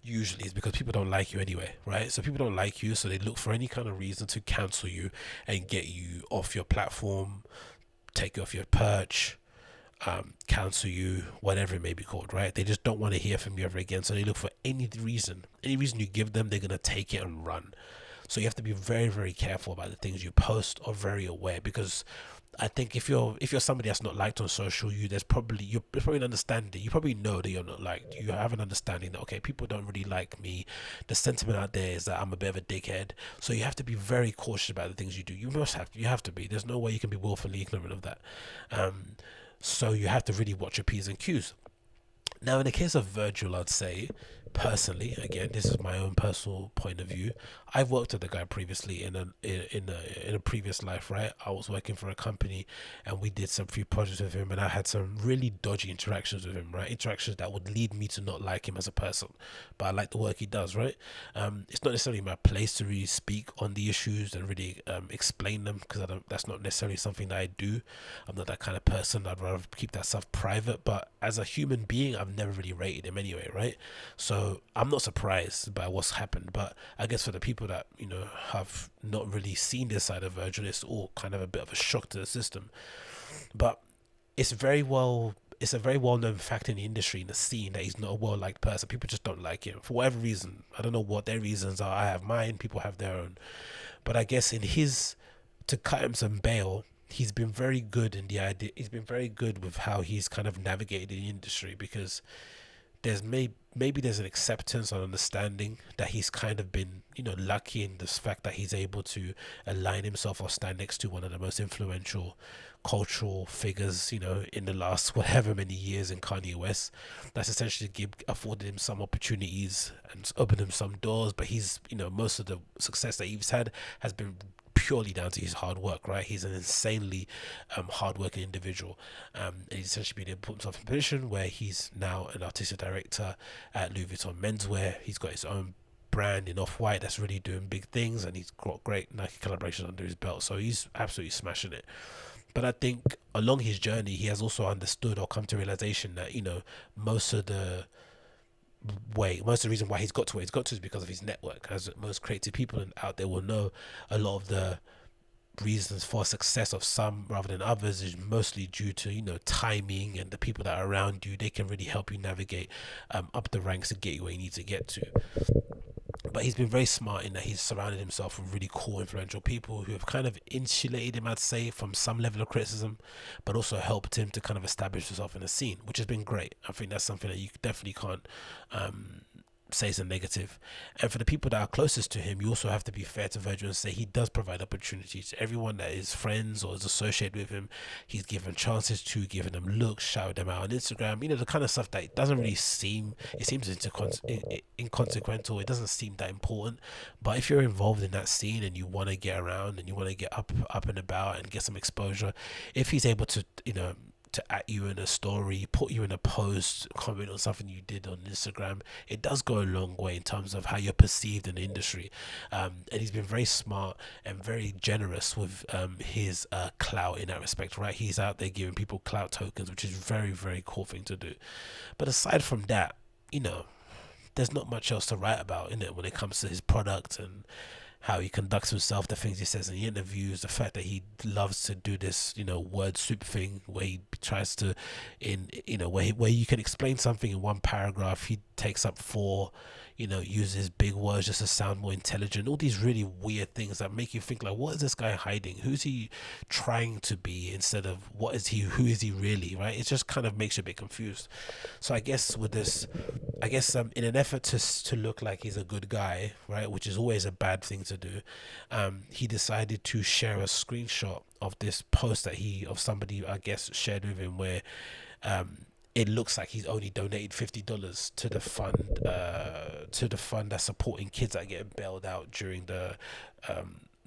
usually is because people don't like you anyway, right? So people don't like you, so they look for any kind of reason to cancel you and get you off your platform, take you off your perch, cancel you, whatever it may be called, right? They just don't want to hear from you ever again. So they look for any reason you give them, they're gonna take it and run. So you have to be very, very careful about the things you post, or very aware, because I think if you're somebody that's not liked on social, you're probably an understanding. You probably know that you're not liked. You have an understanding that, okay, people don't really like me. The sentiment out there is that I'm a bit of a dickhead. So you have to be very cautious about the things you do. You have to be. There's no way you can be willfully ignorant of that. So you have to really watch your P's and Q's. Now, in the case of Virgil, I'd say, personally, again, this is my own personal point of view. I've worked with the guy previously in a previous life, right? I was working for a company, and we did some few projects with him, and I had some really dodgy interactions with him, right? Interactions that would lead me to not like him as a person, but I like the work he does, right? It's not necessarily my place to really speak on the issues and really explain them, because that's not necessarily something that I do. I'm not that kind of person. I'd rather keep that stuff private. But as a human being, I've never really rated him anyway, right? So I'm not surprised by what's happened. But I guess for the people that, you know, have not really seen this side of Virgil, it's all kind of a bit of a shock to the system. But it's a very well known fact in the industry, in the scene, that he's not a well-liked person. People just don't like him for whatever reason. I don't know what their reasons are. I have mine, people have their own. But I guess to cut him some bail, he's been very good in the idea. He's been very good with how he's kind of navigated the industry, because there's maybe there's an acceptance and understanding that he's kind of been, you know, lucky in this fact that he's able to align himself or stand next to one of the most influential cultural figures, you know, in the last whatever many years, in Kanye West. That's essentially afforded him some opportunities and opened him some doors. But he's, you know, most of the success that he's had has been purely down to his hard work, right? He's an insanely hardworking individual, and he's essentially been able to put himself in a position where he's now an artistic director at Louis Vuitton menswear. He's got his own brand in Off-White that's really doing big things, and he's got great Nike collaborations under his belt, so he's absolutely smashing it. But I think along his journey, he has also understood or come to realization that, you know, most of the reason why he's got to where he's got to is because of his network. As most creative people out there will know, a lot of the reasons for success of some rather than others is mostly due to, you know, timing, and the people that are around you. They can really help you navigate up the ranks to get you where you need to get to. But he's been very smart in that he's surrounded himself with really cool, influential people who have kind of insulated him, I'd say, from some level of criticism, but also helped him to kind of establish himself in the scene, which has been great. I think that's something that you definitely can't say is a negative. And for the people that are closest to him, you also have to be fair to Virgil and say he does provide opportunities to everyone that is friends or is associated with him. He's given chances to, giving them looks, shouted them out on Instagram, you know, the kind of stuff that doesn't really seems inconsequential. It doesn't seem that important. But if you're involved in that scene and you want to get around and you want to get up and about and get some exposure, if he's able to, you know, to at you in a story, put you in a post, comment on something you did on Instagram, it does go a long way in terms of how you're perceived in the industry. And he's been very smart and very generous with his clout in that respect, right? He's out there giving people clout tokens, which is very, very cool thing to do. But aside from that, you know, there's not much else to write about in it when it comes to his product and how he conducts himself, the things he says in the interviews, the fact that he loves to do this, you know, word soup thing where he tries to, where you can explain something in one paragraph, he takes up four, you know, uses big words just to sound more intelligent. All these really weird things that make you think, like, what is this guy hiding? Who's he trying to be instead of who is he really, right? It just kind of makes you a bit confused. So I guess with this, in an effort to look like he's a good guy, right, which is always a bad thing to do, he decided to share a screenshot of this post that somebody, I guess, shared with him, where it looks like he's only donated $50 to the fund that's supporting kids that are getting bailed out during the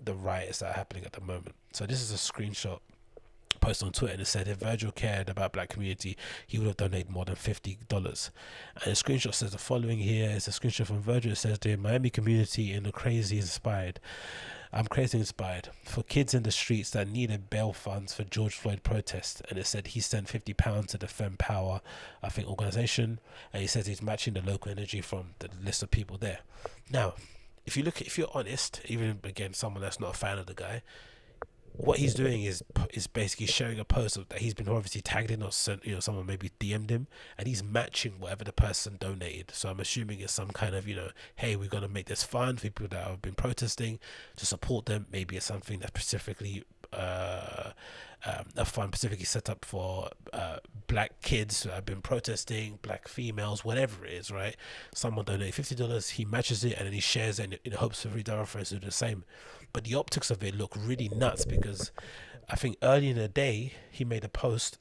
riots that are happening at the moment. So this is a screenshot post on Twitter, and it said, if Virgil cared about black community, he would have donated more than $50. And the screenshot says the following here. It's a screenshot from Virgil. It says, the Miami community in the crazy inspired. I'm crazy inspired for kids in the streets that needed bail funds for George Floyd protest, and it said he sent £50 to the Fem Power, I think, organization, and he says he's matching the local energy from the list of people there. Now, if you're honest, even again someone that's not a fan of the guy, what he's doing is basically sharing a post that he's been obviously tagged in or sent, someone maybe DM'd him, and he's matching whatever the person donated. So I'm assuming it's some kind of, hey, we're going to make this fund for people that have been protesting to support them. Maybe it's something that's specifically a fund specifically set up for black kids who have been protesting, black females, whatever it is, right? Someone donated $50, he matches it, and then he shares it in hopes of other friends to do the same. But the optics of it look really nuts, because I think early in the day he made a post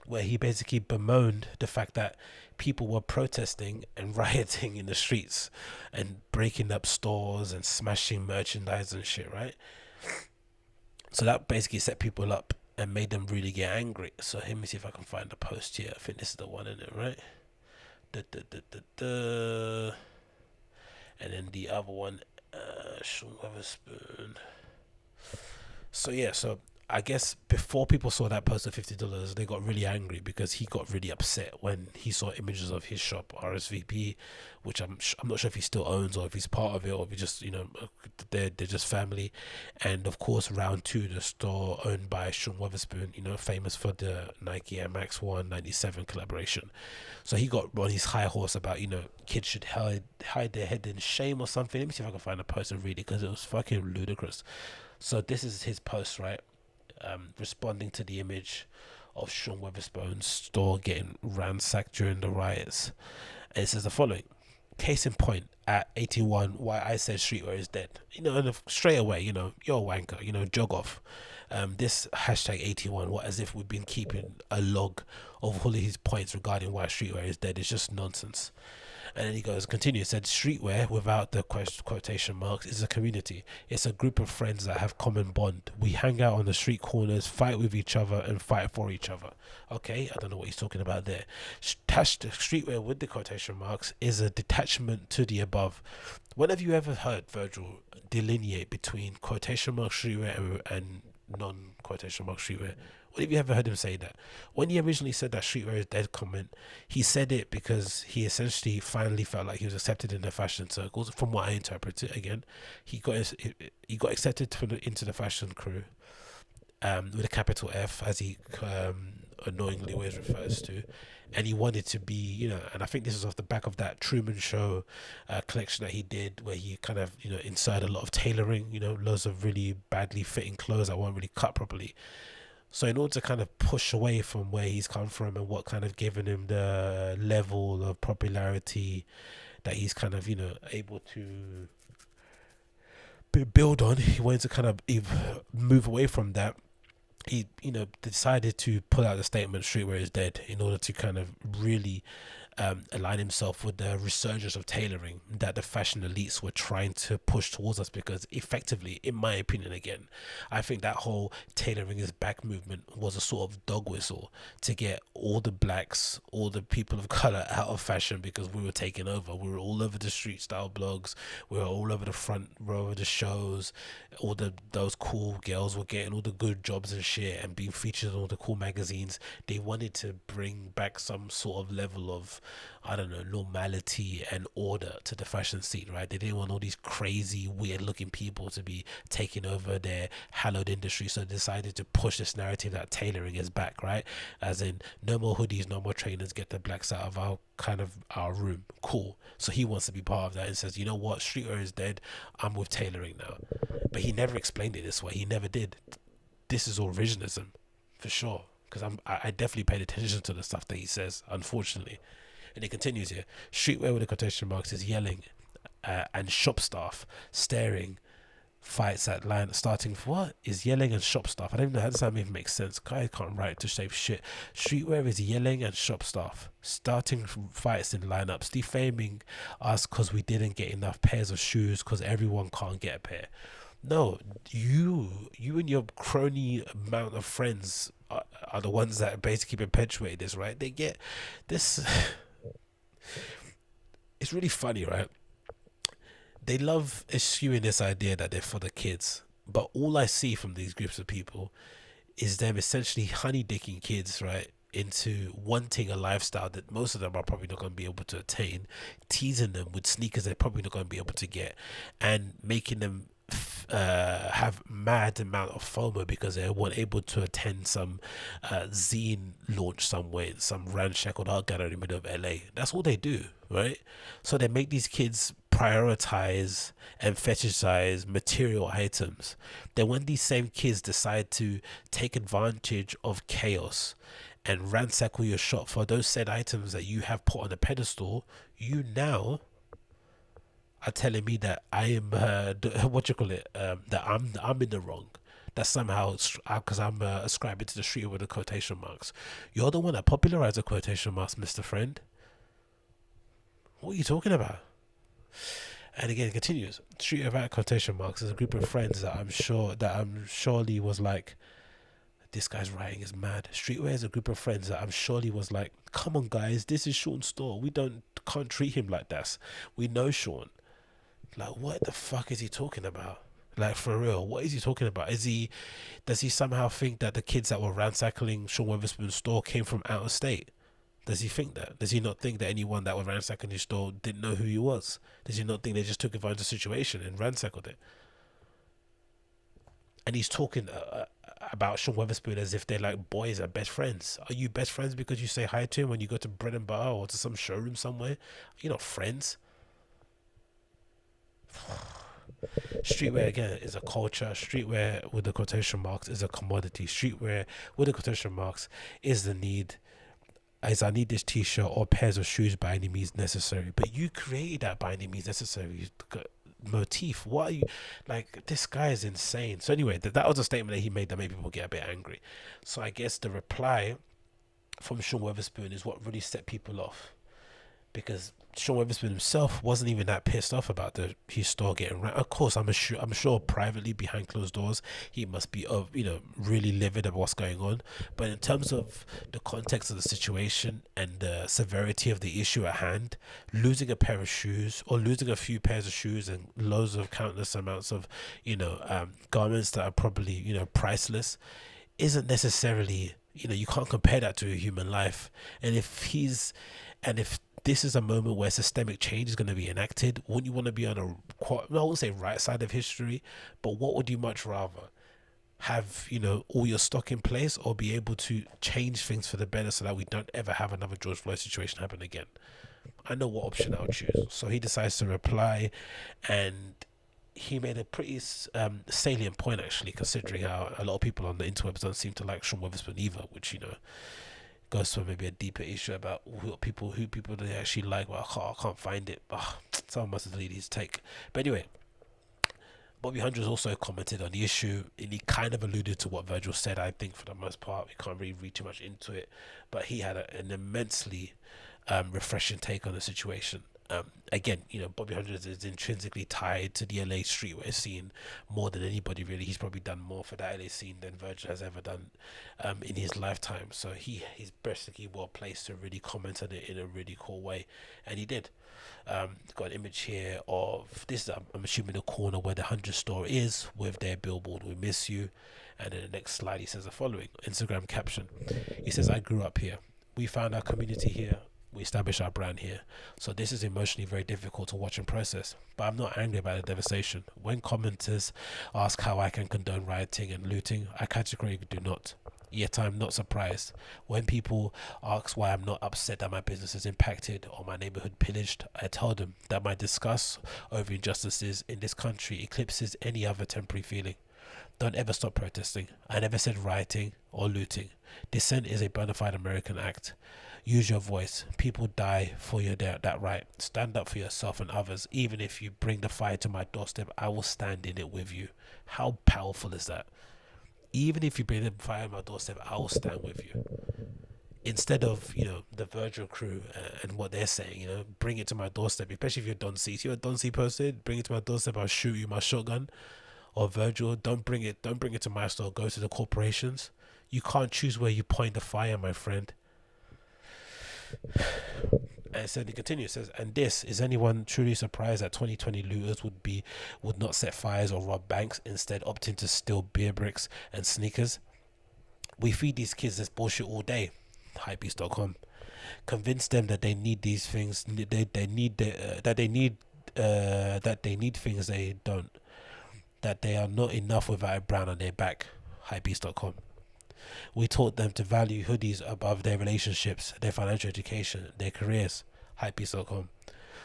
where he basically bemoaned the fact that people were protesting and rioting in the streets and breaking up stores and smashing merchandise and shit, right? So that basically set people up and made them really get angry. So let me see if I can find the post here. I think this is the one in it, right? And then the other one, Sean Weatherspoon. So yeah, so I guess before people saw that post of $50, they got really angry because he got really upset when he saw images of his shop, RSVP, which I'm not sure if he still owns or if he's part of it, or if he just, they're just family. And of course, Round 2, the store owned by Sean Weatherspoon, famous for the Nike Air Max 197 collaboration. So he got on his high horse about, kids should hide their head in shame or something. Let me see if I can find a post and read it, because it was fucking ludicrous. So this is his post, right? Responding to the image of Sean Weatherspoon's store getting ransacked during the riots. And it says the following: case in point, at 81, why I said streetwear is dead. And straight away, you're a wanker, jog off. This hashtag 81, what, as if we've been keeping a log of all of his points regarding why streetwear is dead. It's just nonsense. And then he said, streetwear, without the quotation marks, is a community. It's a group of friends that have common bond. We hang out on the street corners, fight with each other, and fight for each other. Okay, I don't know what he's talking about there. Streetwear with the quotation marks is a detachment to the above. When have you ever heard Virgil delineate between quotation mark streetwear and non-quotation mark streetwear? When have you ever heard him say that? When he originally said that streetwear is dead comment, he said it because he essentially finally felt like he was accepted in the fashion circles. From what I interpret it, again, he got accepted into the fashion crew, with a capital F, as he annoyingly always refers to, and he wanted to be, and I think this is off the back of that Truman Show collection that he did, where he kind of, inserted a lot of tailoring, loads of really badly fitting clothes that weren't really cut properly. So in order to kind of push away from where he's come from and what kind of given him the level of popularity that he's kind of, able to build on, he wanted to kind of move away from that. He, decided to pull out the statement streetwear is dead in order to kind of really align himself with the resurgence of tailoring that the fashion elites were trying to push towards us. Because effectively, in my opinion, again, I think that whole tailoring is back movement was a sort of dog whistle to get all the blacks, all the people of color out of fashion, because we were taking over. We were all over the street style blogs, we were all over the front row of the shows, those cool girls were getting all the good jobs and shit and being featured in all the cool magazines. They wanted to bring back some sort of level of, I don't know, normality and order to the fashion scene, right? They didn't want all these crazy, weird looking people to be taking over their hallowed industry. So they decided to push this narrative that tailoring is back, right? As in, no more hoodies, no more trainers, get the blacks out of our room. Cool. So he wants to be part of that and says, you know what, streetwear is dead, I'm with tailoring now. But he never explained it this way. He never did. This is all revisionism, for sure. Because I definitely paid attention to the stuff that he says, unfortunately. And it continues here. Streetwear with the quotation marks is yelling and shop staff staring. Fights at line starting for what is yelling and shop staff. I don't even know how does that even make sense. I can't write to say shit. Streetwear is yelling and shop staff starting fights in lineups, defaming us because we didn't get enough pairs of shoes because everyone can't get a pair. No, you and your crony amount of friends are the ones that basically perpetuate this, right? They get this. It's really funny, right? they love eschewing this idea that they're for the kids. But all I see from these groups of people is them essentially honey dicking kids, right, into wanting a lifestyle that most of them are probably not going to be able to attain, teasing them with sneakers they're probably not going to be able to get, and making them have mad amount of FOMO because they weren't able to attend some zine launch somewhere in some ramshackle art gallery in the middle of LA. That's all they do, right? So they make these kids prioritize and fetishize material items. Then when these same kids decide to take advantage of chaos and ransack your shop for those said items that you have put on a pedestal, you now are telling me that I am what you call it, that I'm in the wrong. That somehow, because I'm ascribing to the street with the quotation marks. You're the one that popularized the quotation marks, Mr. Friend. What are you talking about? And again, it continues. Street without quotation marks is a group of friends that I'm surely was like, this guy's writing is mad. Streetwear is a group of friends that I'm surely was like, come on guys, this is Sean's store. We can't treat him like that. We know Sean. Like, what the fuck is he talking about? Like, for real, what is he talking about? Does he somehow think that the kids that were ransacking Sean Weatherspoon's store came from out of state? Does he think that? Does he not think that anyone that was ransacking his store didn't know who he was? Does he not think they just took advantage of the situation and ransacked it? And he's talking about Sean Weatherspoon as if they're like boys and best friends. Are you best friends because you say hi to him when you go to Bread and Bar or to some showroom somewhere? You're not friends. Streetwear again is a culture. Streetwear with the quotation marks is a commodity. Streetwear with the quotation marks is the need. As I need this t-shirt or pairs of shoes by any means necessary. But you created that by any means necessary motif. What are you, like, this guy is insane. So anyway, that was a statement that he made that made people get a bit angry. So I guess the reply from Sean Weatherspoon is what really set people off, because Sean Weatherspoon himself wasn't even that pissed off about his store getting ran. Of course, I'm sure privately behind closed doors he must be really livid about what's going on. But in terms of the context of the situation and the severity of the issue at hand, losing a pair of shoes or losing a few pairs of shoes and loads of countless amounts of garments that are probably priceless isn't necessarily, you can't compare that to a human life. And if this is a moment where systemic change is going to be enacted, wouldn't you want to be on I won't say right side of history, but what would you much rather? Have, all your stock in place, or be able to change things for the better so that we don't ever have another George Floyd situation happen again? I know what option I'll choose. So he decides to reply, and he made a pretty salient point, actually, considering how a lot of people on the interwebs don't seem to like Sean Weatherspoon either, which, goes to maybe a deeper issue about who people they actually like. Well, I can't find it. Someone must have deleted his take. But anyway, Bobby Hundreds also commented on the issue, and he kind of alluded to what Virgil said. I think for the most part, we can't really read too much into it, but he had an immensely refreshing take on the situation. Again, Bobby Hundreds is intrinsically tied to the LA streetwear scene more than anybody really. He's probably done more for that LA scene than Virgil has ever done in his lifetime. So he's basically well placed to really comment on it in a really cool way, and he did. Got an image here of this. I'm assuming the corner where the 100 store is with their billboard "We miss you," and then the next slide he says the following Instagram caption. He says, "I grew up here. We found our community here. We established our brand here. So this is emotionally very difficult to watch and process. But I'm not angry about the devastation. When commenters ask how I can condone rioting and looting, I categorically do not. Yet I'm not surprised. When people ask why I'm not upset that my business is impacted or my neighborhood pillaged, I tell them that my disgust over injustices in this country eclipses any other temporary feeling. Don't ever stop protesting. I never said rioting or looting. Dissent is a bona fide American act. Use your voice. People die for that right. Stand up for yourself and others. Even if you bring the fire to my doorstep, I will stand in it with you." How powerful is that? Even if you bring the fire to my doorstep, I will stand with you. Instead of, the Virgil crew and what they're saying, bring it to my doorstep, especially if you're Don C. See what Don C posted? Bring it to my doorstep, I'll shoot you my shotgun. Or Virgil, don't bring it to my store, go to the corporations. You can't choose where you point the fire, my friend. And so it continues, it says, and this, is anyone truly surprised that 2020 looters would not set fires or rob banks, instead opting to steal beer bricks and sneakers? We feed these kids this bullshit all day. Hypebeast.com. Convince them that they need these things. They need that they need things they don't. That they are not enough without a brand on their back. Hypebeast.com. We taught them to value hoodies above their relationships, their financial education, their careers. Hypebeast.com.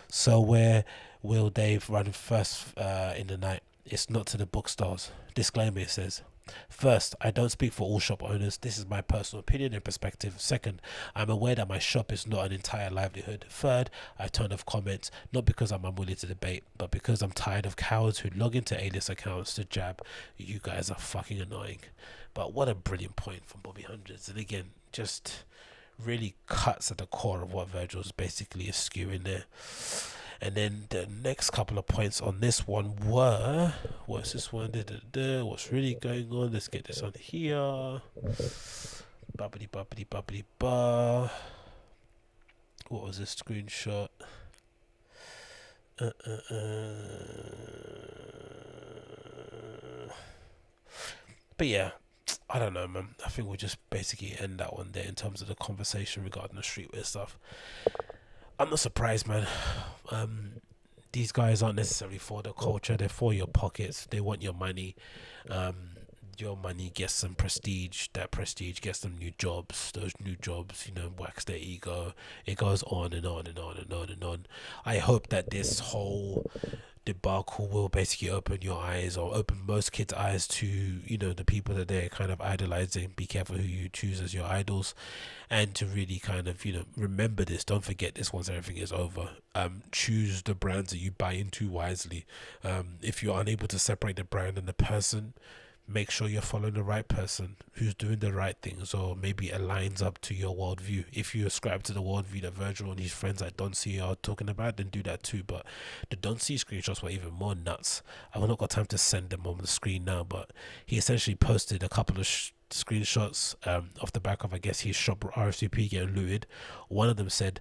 So where will they run first in the night? It's not to the bookstores. Disclaimer, it says. First, I don't speak for all shop owners. This is my personal opinion and perspective. Second, I'm aware that my shop is not an entire livelihood. Third, I turn off comments, not because I'm unwilling to debate, but because I'm tired of cowards who log into alias accounts to jab. You guys are fucking annoying. But what a brilliant point from Bobby Hundreds. And again, just really cuts at the core of what Virgil's basically eschewing there. And then the next couple of points on this one were, what's this one? What's really going on? Let's get this on here. Bubbly, bubbly, bubbly, bah. What was this screenshot? But yeah, I don't know, man. I think we'll just basically end that one there in terms of the conversation regarding the streetwear stuff. I'm not surprised, man. These guys aren't necessarily for the culture. They're for your pockets. They want your money. Your money gets them prestige. That prestige gets them new jobs. Those new jobs, wax their ego. It goes on and on and on and on and on. I hope that this whole debacle will basically open your eyes, or open most kids' eyes to the people that they're kind of idolizing. Be careful who you choose as your idols, and to really kind of remember this. Don't forget this once everything is over. Choose the brands that you buy into wisely. If you're unable to separate the brand and the person, make sure you're following the right person who's doing the right things, or maybe aligns up to your worldview. If you ascribe to the worldview that Virgil and his friends at Don't See are talking about, then do that too. But the Don't See screenshots were even more nuts. I've not got time to send them on the screen now, but he essentially posted a couple of screenshots off the back of, I guess, his shop RSVP getting looted. One of them said,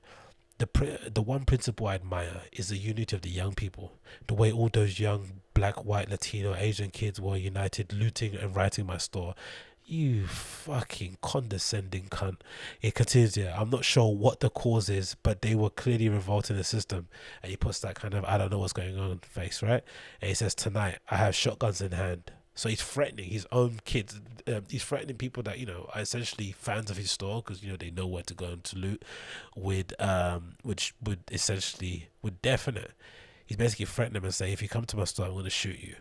the one principle I admire is the unity of the young people. The way all those young black, white, Latino, Asian kids were united, looting and rioting my store. You fucking condescending cunt. It continues here. I'm not sure what the cause is, but they were clearly revolting the system. And he puts that kind of, I don't know what's going on face, right? And he says, tonight I have shotguns in hand. So he's threatening his own kids. He's threatening people that are essentially fans of his store, because they know where to go and to loot with which would essentially definite. He's basically threatening them and saying, if you come to my store, I'm going to shoot you.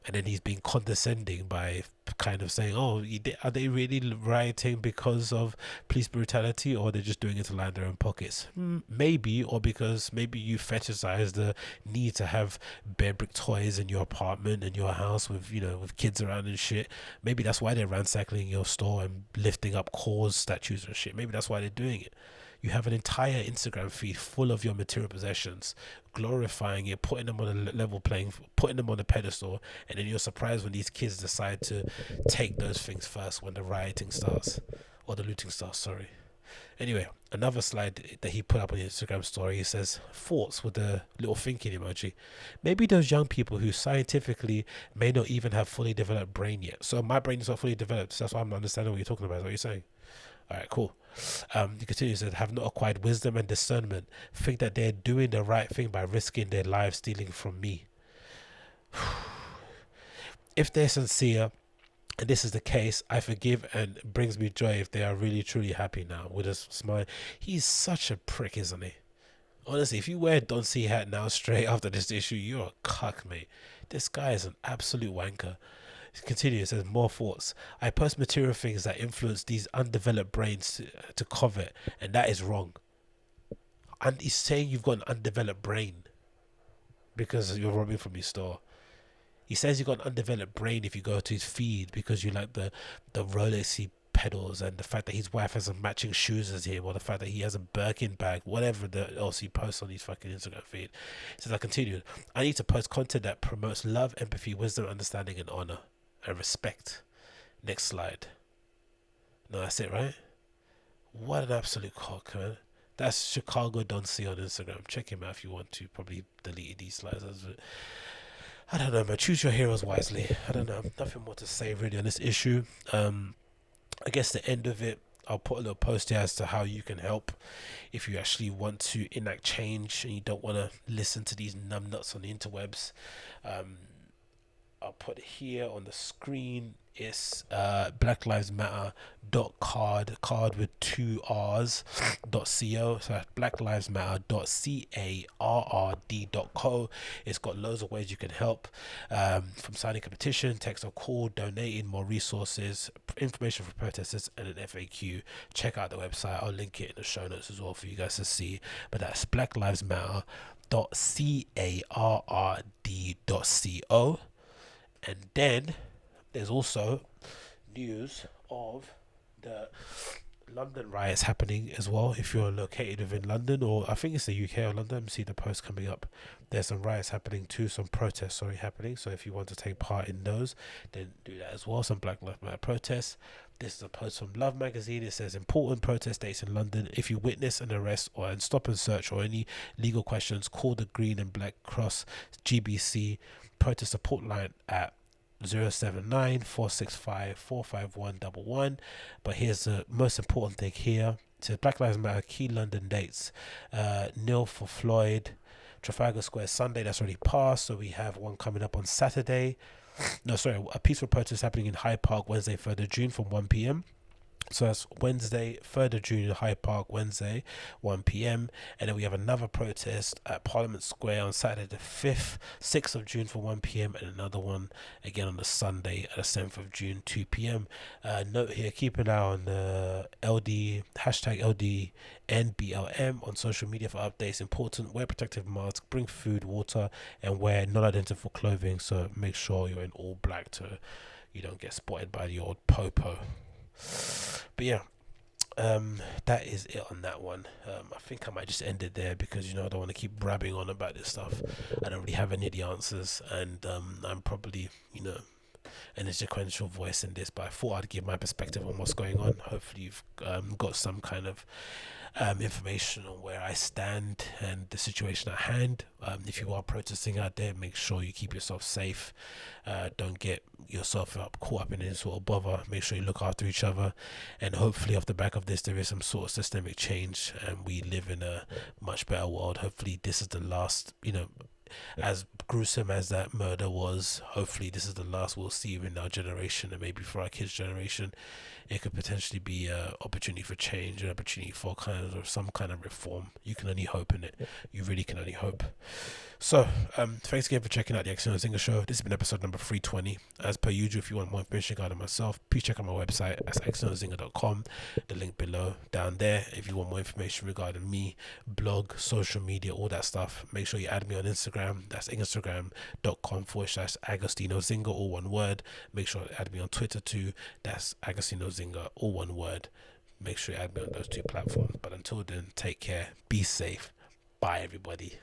And then he's being condescending by kind of saying, oh, are they really rioting because of police brutality, or they're just doing it to line their own pockets? Maybe, or because maybe you fetishize the need to have bear brick toys in your apartment and your house with with kids around and shit. Maybe that's why they're ransacking your store and lifting up cause statues and shit. Maybe that's why they're doing it. You have an entire Instagram feed full of your material possessions, glorifying it, putting them on a level playing, putting them on a pedestal, and then you're surprised when these kids decide to take those things first when the rioting starts, or the looting starts, sorry. Anyway, another slide that he put up on his Instagram story, he says, thoughts with a little thinking emoji. Maybe those young people who scientifically may not even have fully developed brain yet. So my brain is not fully developed, so that's why I'm not understanding what you're talking about. Is what you're saying? All right, cool. He continues that have not acquired wisdom and discernment, think that they're doing the right thing by risking their lives stealing from me. If they're sincere, and this is the case, I forgive, and it brings me joy if they are really truly happy now. With a smile. He's such a prick, isn't he? Honestly, if you wear a Don't See hat now straight after this issue, you're a cuck, mate. This guy is an absolute wanker. Continues, says more thoughts. I post material things that influence these undeveloped brains to covet, and that is wrong. And he's saying you've got an undeveloped brain because you're robbing from your store. He says you've got an undeveloped brain if you go to his feed because you like the Rolexy pedals, and the fact that his wife has some matching shoes as him, or the fact that he has a Birkin bag, whatever else he posts on his fucking Instagram feed. He says, I continued, I need to post content that promotes love, empathy, wisdom, understanding, and honor. And respect. Next slide. No, that's it, right? What an absolute cock, man. That's Chicago Don't See on Instagram. Check him out if you want to. Probably delete these slides. I don't know, man. Choose your heroes wisely. I don't know. Nothing more to say really on this issue. I guess the end of it, I'll put a little post here as to how you can help if you actually want to enact change and you don't want to listen to these numbnuts on the interwebs. I'll put it here on the screen. It's blacklivesmatter.card with 2 R's .co. So that's blacklivesmatter.carrd.co. It's got loads of ways you can help, from signing a petition, text or call, donating, more resources, information for protesters, and an FAQ. Check out the website. I'll link it in the show notes as well for you guys to see. But that's blacklivesmatter.carrd.co. And then there's also news of the London riots happening as well. If you're located within London, or I think it's the UK or London, see the post coming up. There's some riots happening too, some protests happening. So if you want to take part in those, then do that as well. Some Black Lives Matter protests. This is a post from Love magazine. It says important protest dates in London. If you witness an arrest or a stop and search or any legal questions, call the Green and Black Cross GBC protest support line at 079-465-45111. But here's the most important thing here. It says Black Lives Matter key London dates. Nil for Floyd, Trafalgar Square Sunday, that's already passed. So we have one coming up on Saturday. No, sorry, a peaceful protest happening in Hyde Park Wednesday, 3rd of June from 1 p.m. So that's Wednesday, 3rd of June in Hyde Park, Wednesday, 1 p.m. And then we have another protest at Parliament Square on Saturday the 5th, 6th of June for 1 p.m. And another one again on the Sunday at the 7th of June, 2 p.m. Note here, keep an eye on LD, hashtag LDNBLM on social media for updates. Important, wear protective masks, bring food, water, and wear non-identifiable clothing. So make sure you're in all black to you don't get spotted by the old popo. But yeah, that is it on that one. I think I might just end it there because I don't want to keep brabbing on about this stuff. I don't really have any of the answers, and I'm probably an sequential voice in this, but I thought I'd give my perspective on what's going on. Hopefully you've got some kind of information on where I stand and the situation at hand. If you are protesting out there, make sure you keep yourself safe. Don't get yourself caught up in any sort of bother. Make sure you look after each other, and hopefully off the back of this there is some sort of systemic change and we live in a much better world. Hopefully this is the last, as gruesome as that murder was, hopefully this is the last we'll see in our generation, and maybe for our kids' generation it could potentially be an opportunity for change, an opportunity for some kind of reform. You can only hope in it. You really can only hope. So thanks again for checking out the Agostinho Zinga show. This has been episode number 320. As per usual, if you want more information regarding myself, please check out my website at agostinhozinga.com. The link below down there. If you want more information regarding me, blog, social media, all that stuff, make sure you add me on Instagram. That's instagram.com/Agostinho Zinga, all one word. Make sure you add me on Twitter too. That's Agostinho Zinga, all one word. Make sure you add me on those two platforms. But until then, take care, be safe. Bye everybody.